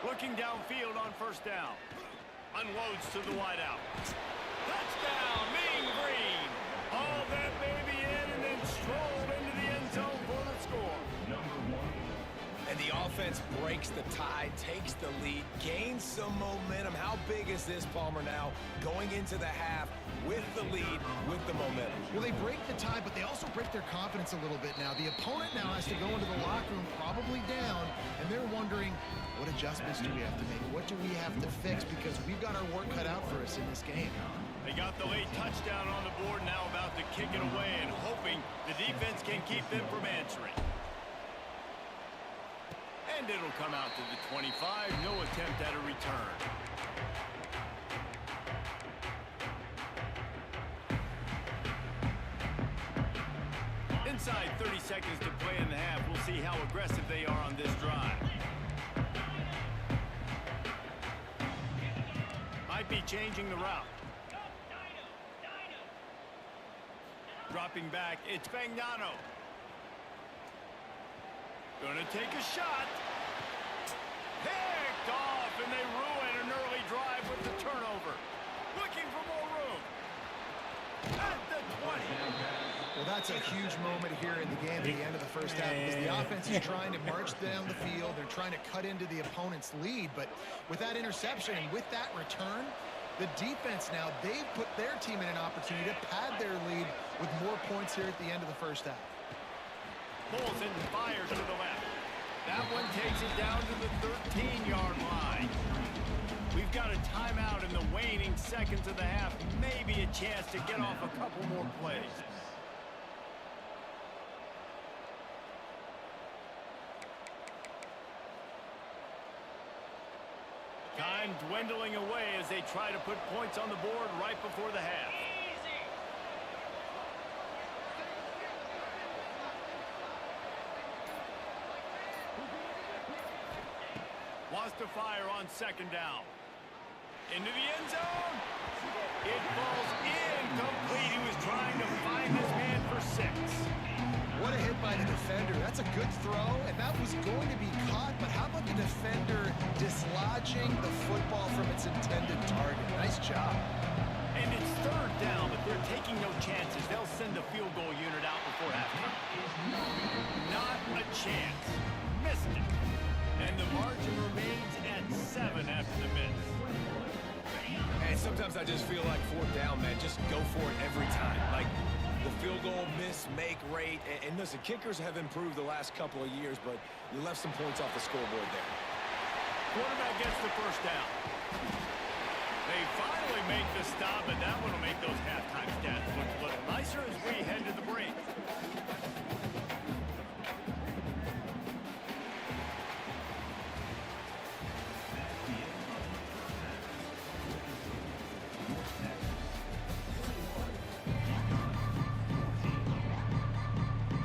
Looking downfield on first down. Unloads to the wideout. Touchdown, Mean Green. All that baby in and then strolled into the end zone for the score. And the offense breaks the tie, takes the lead, gains some momentum. How big is this, Palmer, now going into the half with the lead, with the momentum? Well, they break the tie, but they also break their confidence a little bit now. The opponent now has to go into the locker room probably down, and they're wondering, what adjustments do we have to make? What do we have to fix? Because we've got our work cut out for us in this game. They got the late touchdown on the board, now about to kick it away and hoping the defense can keep them from answering. And it'll come out to the 25. No attempt at a return. Inside 30 seconds to play in the half. We'll see how aggressive they are on this drive. Might be changing the route. Dropping back, it's Fagnano. Gonna take a shot. Picked off, and they ruin an early drive with the turnover. Looking for more room. At the 20. Well, that's a huge moment here in the game at the end of the first half because the offense is trying to march down the field. They're trying to cut into the opponent's lead, but with that interception and with that return, the defense now, they've put their team in an opportunity to pad their lead with more points here at the end of the first half. Pulls and fires to the left. That one takes it down to the 13-yard line. We've got a timeout in the waning seconds of the half. Maybe a chance to get off a couple more plays. Time dwindling away as they try to put points on the board right before the half. Wants to fire on second down. Into the end zone. It falls incomplete. He was trying to find this man for 6. What a hit by the defender. That's a good throw, and that was going to be caught, but how about the defender dislodging the football from its intended target? Nice job. And it's third down, but they're taking no chances. They'll send the field goal unit out before halftime. Not a chance. Missed it. And the margin remains at 7 after the miss. And sometimes I just feel like fourth down, man. Just go for it every time. Like the field goal miss, make rate. And listen, kickers have improved the last couple of years, but you left some points off the scoreboard there. Quarterback gets the first down. They finally make the stop, and that one will make those halftime stats look a little nicer as we head to the break.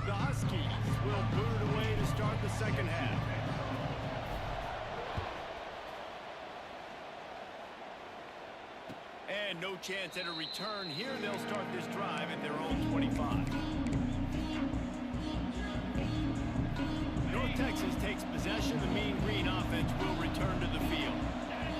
The Huskies will boot it away to start the second half. And no chance at a return here. They'll start this drive at their own 25. North Texas takes possession. The Mean Green offense will return to the field.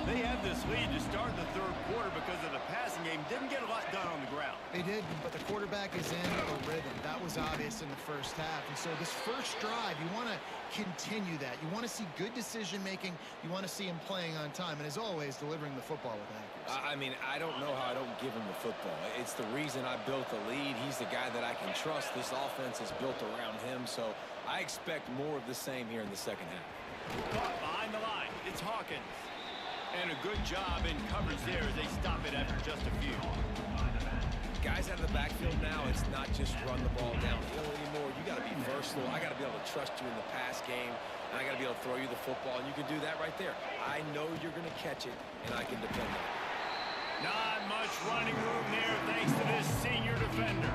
They have this lead to start the third quarter because of the passing game. Didn't get a lot done on the ground. They did, but the quarterback is in a rhythm. That was obvious in the first half. And so this first drive, you want to continue that. You want to see good decision-making. You want to see him playing on time. And as always, delivering the football with accuracy. I mean, I don't know how I don't give him the football. It's the reason I built the lead. He's the guy that I can trust. This offense is built around him. So I expect more of the same here in the second half. Caught behind the line. It's Hawkins. And a good job in coverage there as they stop it after just a few. Guys out of the backfield now, it's not just run the ball downhill anymore. You got to be versatile. I got to be able to trust you in the pass game, and I got to be able to throw you the football, and you can do that right there. I know you're going to catch it, and I can depend on it. Not much running room there thanks to this senior defender.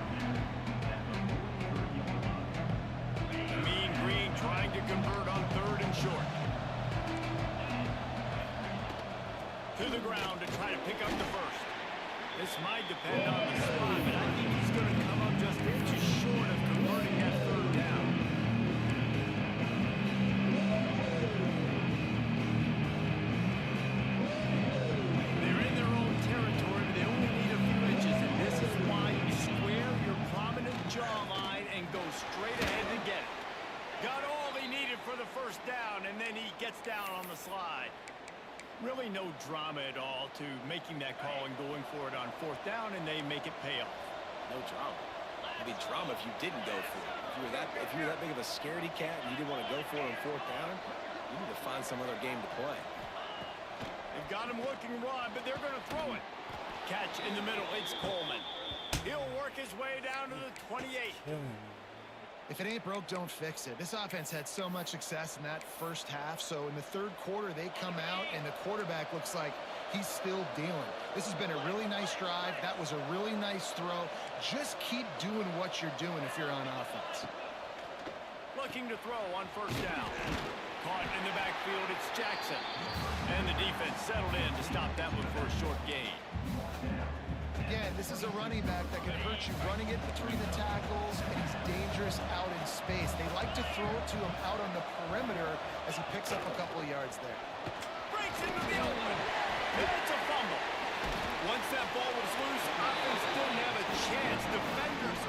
The Mean Green trying to convert on third and short. To the ground to try to pick up the first. This might depend on the spot, but I think he's going to come up just inches short of converting that third down. They're in their own territory, but they only need a few inches, and this is why you square your prominent jawline and go straight ahead to get it. Got all he needed for the first down, and then he gets down on the slide. Really no drama at all to making that call and going for it on fourth down, and they make it pay off. No drama. It'd be drama if you didn't go for it. If you were that big of a scaredy cat and you didn't want to go for it on fourth down, you need to find some other game to play. They've got him looking run, but they're going to throw it. Catch in the middle. It's Coleman. He'll work his way down to the 28. If it ain't broke, don't fix it. This offense had so much success in that first half, so in the third quarter, they come out, and the quarterback looks like he's still dealing. This has been a really nice drive. That was a really nice throw. Just keep doing what you're doing if you're on offense. Looking to throw on first down. Caught in the backfield, it's Jackson. And the defense settled in to stop that one for a short gain. Again, this is a running back that can hurt you running it between the tackles, and he's dangerous out in space. They like to throw it to him out on the perimeter as he picks up a couple of yards there. Breaks into the open. It's a fumble. Once that ball was loose, offense didn't have a chance. Defenders.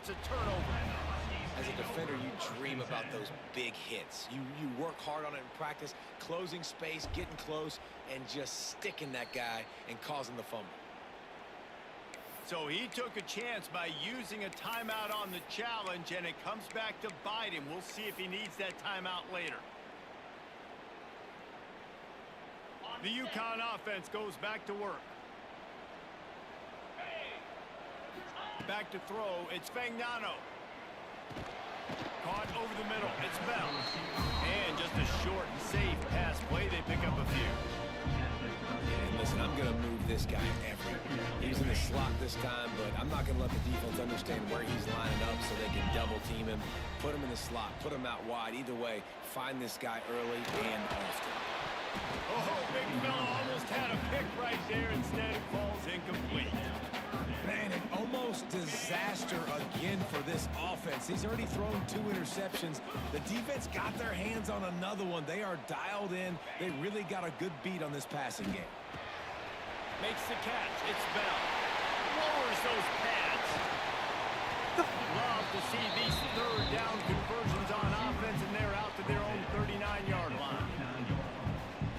It's a turnover. As a defender, you dream about those big hits. You work hard on it in practice, closing space, getting close, and just sticking that guy and causing the fumble. So he took a chance by using a timeout on the challenge, and it comes back to bite him. We'll see if he needs that timeout later. The UConn offense goes back to work. Back to throw, it's Fagnano. Caught over the middle, it's Bell. And just a short and safe pass play, they pick up a few. And listen, I'm going to move this guy everywhere. He's in the slot this time, but I'm not going to let the defense understand where he's lining up so they can double team him, put him in the slot, put him out wide. Either way, find this guy early and often. Oh, big fella almost had a pick right there. Instead, it falls incomplete. Man, an almost disaster again for this offense. He's already thrown 2 interceptions. The defense got their hands on another one. They are dialed in. They really got a good beat on this passing game. Makes the catch. It's Bell. Lowers those pads. Love to see these third down conversions on offense, and they're out to their own 39-yard line.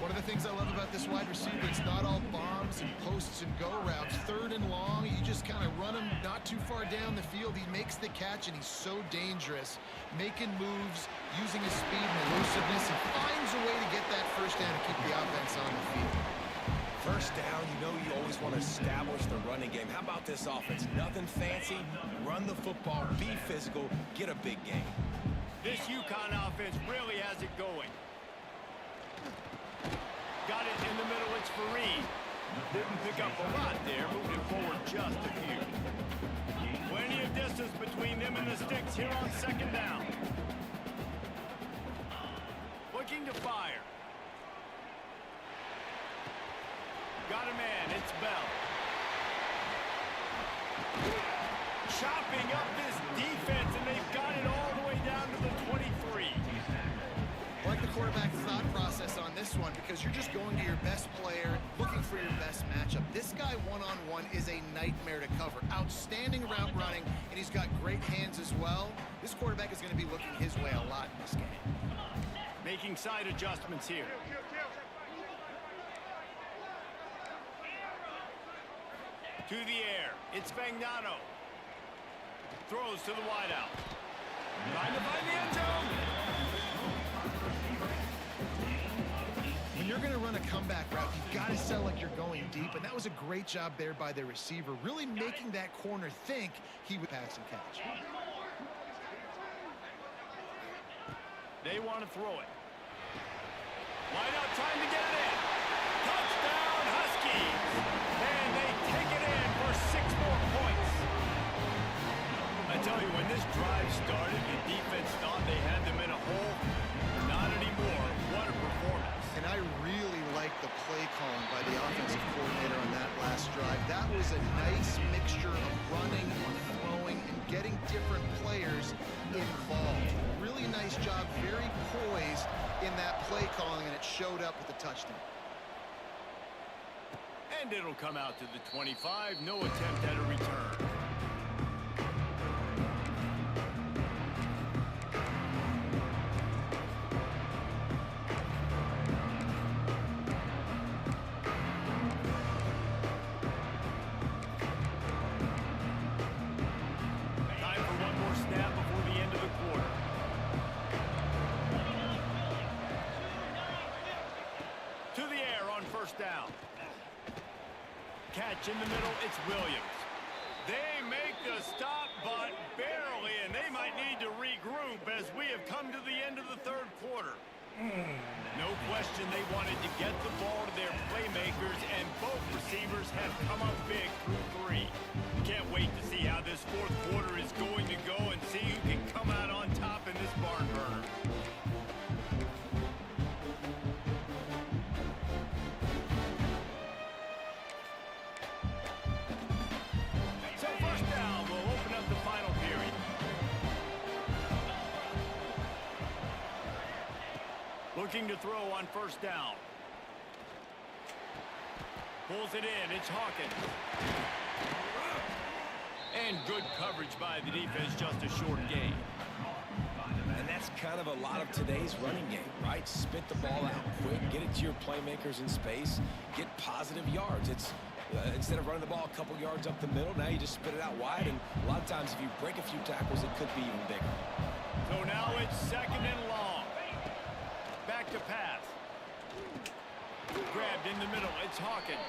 One of the things I love about this wide receiver, it's not all bombs and posts and go routes. Third and long, you just kind of run him not too far down the field. He makes the catch, and he's so dangerous, making moves, using his speed and elusiveness, and finds a way to get that first down and keep the offense on the field. First down, you know you always want to establish the running game. How about this offense? Nothing fancy. Run the football, be physical, get a big game. This UConn offense really has it going. Got it in the middle, it's Fareed. Didn't pick up a lot there, moving forward just a few. Plenty of distance between them and the sticks here on second down. Looking to fire. Got a man, it's Bell. Chopping up this defense, and they've got it all the way down to the 23. I like the quarterback's thought process on this one because you're just going to your best player, looking for your best matchup. This guy one-on-one is a nightmare to cover. Outstanding route running, and he's got great hands as well. This quarterback is going to be looking his way a lot in this game. Making side adjustments here. To the air, it's Fagnano. Throws to the wideout. Trying to find the end zone. When you're going to run a comeback route, you've got to sell like you're going deep, and that was a great job there by the receiver, really making that corner think he would pass and catch. They want to throw it. Line up, trying to get it in. Touchdown, Huskies! And they take it in for 6 more points. I tell you, when this drive started, the defense thought they had them in a hole. Not anymore. What a performance. And I really like the play calling by the offensive coordinator on that last drive. That was a nice mixture of running and throwing and getting different players involved. Really nice job, very poised in that play calling, and it showed up with the touchdown. And it'll come out to the 25. No attempt at a return. catch in the middle. It's Williams. They make the stop, but barely, and they might need to regroup as we have come to the end of the third quarter. No question they wanted to get the ball to their playmakers, and both receivers have come up big through three. Can't wait to see how this fourth quarter is going to go and see who can come out on top in this barn burner. So first down, we'll open up the final period. Looking to throw on first down. Pulls it in. It's Hawkins. And good coverage by the defense, just a short gain. And that's kind of a lot of today's running game, right? Spit the ball out quick, get it to your playmakers in space, get positive yards. It's instead of running the ball a couple yards up the middle, now you just spit it out wide, and a lot of times if you break a few tackles, it could be even bigger. So now it's second and long. Back to pass. Grabbed in the middle. It's Hawkins.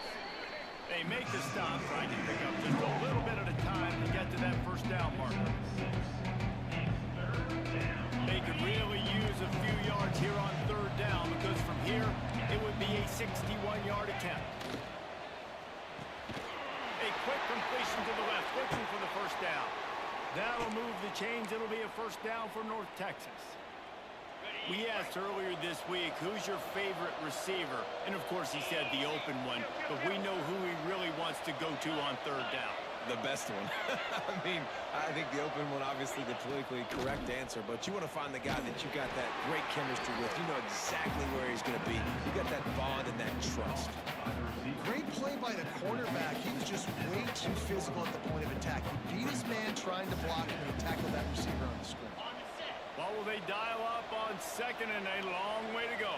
They make the stop, trying to pick up just a little bit at a time to get to that first down marker. They could really use a few yards here on third down, because from here, it would be a 61-yard attempt. A quick completion to the left, looking for the first down. That'll move the chains. It'll be a first down for North Texas. We asked earlier this week, who's your favorite receiver? And, of course, he said the open one. But we know who he really wants to go to on third down. The best one. I mean, I think the open one, obviously the politically correct answer, but you want to find the guy that you got that great chemistry with. You know exactly where he's going to be. You got that bond and that trust. Great play by the quarterback. He was just way too physical at the point of attack. He beat his man trying to block him, and he tackled that receiver on the screen. What will they dial up on second, and a long way to go?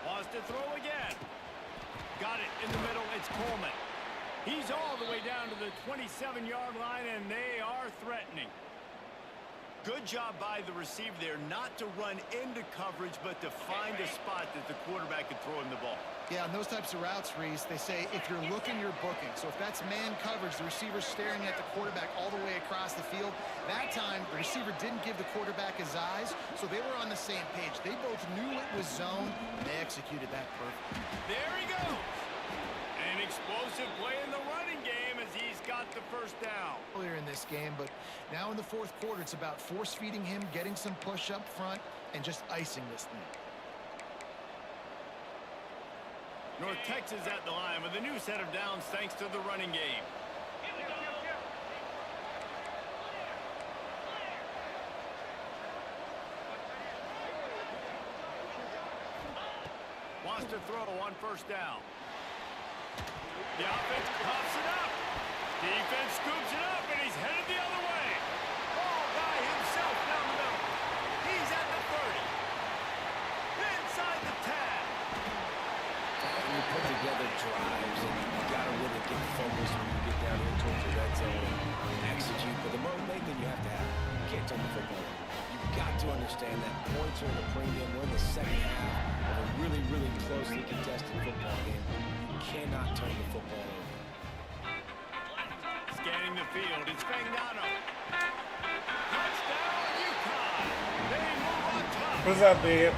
Wants to throw again. Got it in the middle. It's Coleman. He's all the way down to the 27-yard line, and they are threatening. Good job by the receiver there, not to run into coverage, but to find a spot that the quarterback could throw him the ball. Yeah, on those types of routes, Reese, they say if you're looking, you're booking. So if that's man coverage, the receiver's staring at the quarterback all the way across the field. That time, the receiver didn't give the quarterback his eyes, so they were on the same page. They both knew it was zone, and they executed that perfectly. There he goes. An explosive play in the running game as he's got the first down. Earlier in this game, but now in the fourth quarter, it's about force-feeding him, getting some push up front, and just icing this thing. North Texas at the line with a new set of downs thanks to the running game. Wants to throw on first down. The offense pops it up. Defense scoops it up, and he's headed the other way. All by himself down the middle. He's at the 30. Inside the 10. You put together drives, and you got to really get focused when you get down here towards the red zone and execute. But the main thing you have to have, you can't turn the football over. You've got to understand that points are in the premium. We're in the second half of a really, really closely contested football game. You cannot turn the football over. Scanning the field, it's Fagnano. Touchdown, UConn. They move on top. What's up, babe?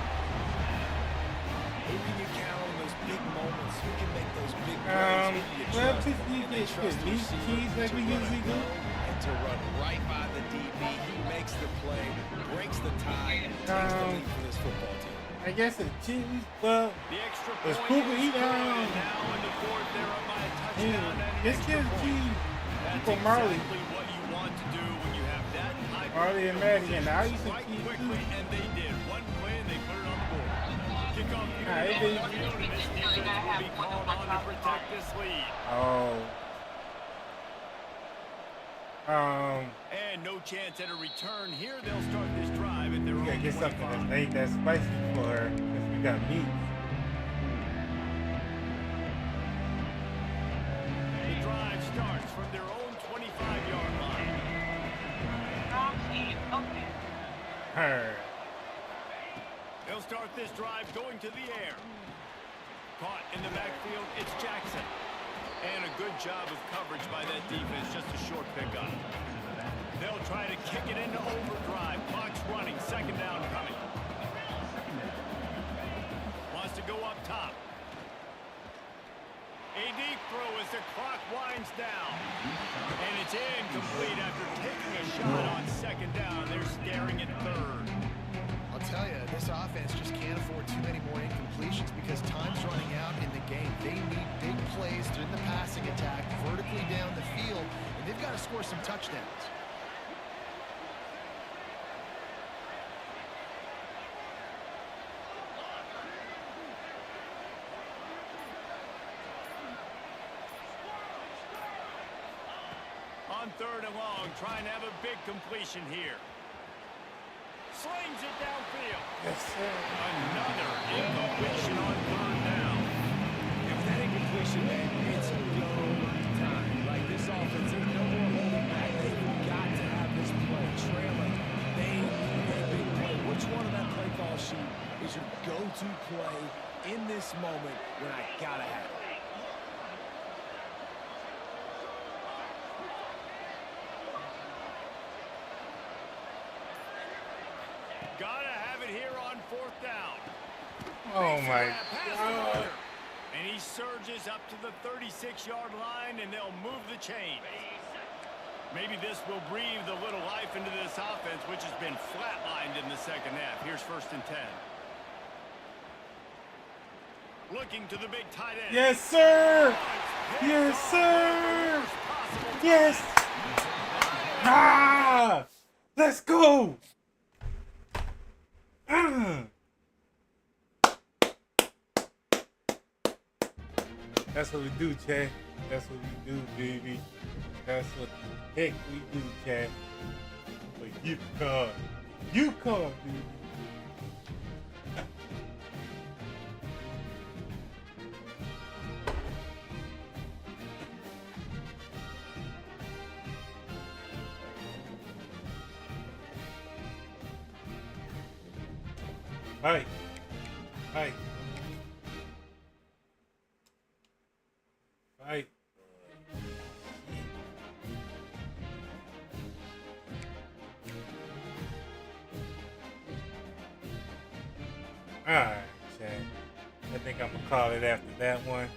Who can you count on those big moments? Who can make those big plays? Who do you well, trust? just you And they get trust the these receiver keys like to we run usually a do. go and to run right by the DB. He makes the play, breaks the tie, and takes the lead for this football team. I guess it's cheese, but The extra It's point Cooper, is he scored, down. and now in the fourth, they're up by a hey, touchdown and an this extra gives point. cheese That's for Marley. exactly what you want to do when you have that high Marley and Maddie, and I used to strike keep quickly, and they did. One play, and they put it on the board. Kickoff Nah, on it the didn't- field, and this defense will be called on to protect this lead. And no chance at a return here. They'll start this drive at their We own gotta get something 25. that ain't that spicy for her, because we got meat. The drive starts from their own 25-yard line. Her. They'll start this drive going to the air. Caught in the backfield, it's Jackson. And a good job of coverage by that defense, just a short pickup. They'll try to kick it into overdrive. Clock's running, second down coming. Wants to go up top. A deep throw as the clock winds down. And it's incomplete after taking a shot on second down. They're staring at third. I'll tell you, this offense just can't afford too many more incompletions because time's running out in the game. They need big plays in the passing attack, vertically down the field, and they've got to score some touchdowns. On third and long, trying to have a big completion here. Slings it downfield. Yes, sir. Another incompletion on third down. If that incompletion, man, it's go time. Like this offense, there's no more holding back. They've got to have this play. Trailing, they need a big play. Which one of that play call sheet is your go-to play in this moment when I gotta have it? Gotta have it here on fourth down. Oh my Pass God. runner. And he surges up to the 36-yard line, and they'll move the chain. Maybe this will breathe a little life into this offense, which has been flatlined in the second half. Here's first and 10. Looking to the big tight end. Yes, sir. Yes, sir. Yes. Ah, let's go. That's what we do, Chad. That's what we do, baby. That's what the heck we do, Chad. But you come, baby. Hi. Hi. Hi. Alright, Chad. I think I'm gonna call it after that one.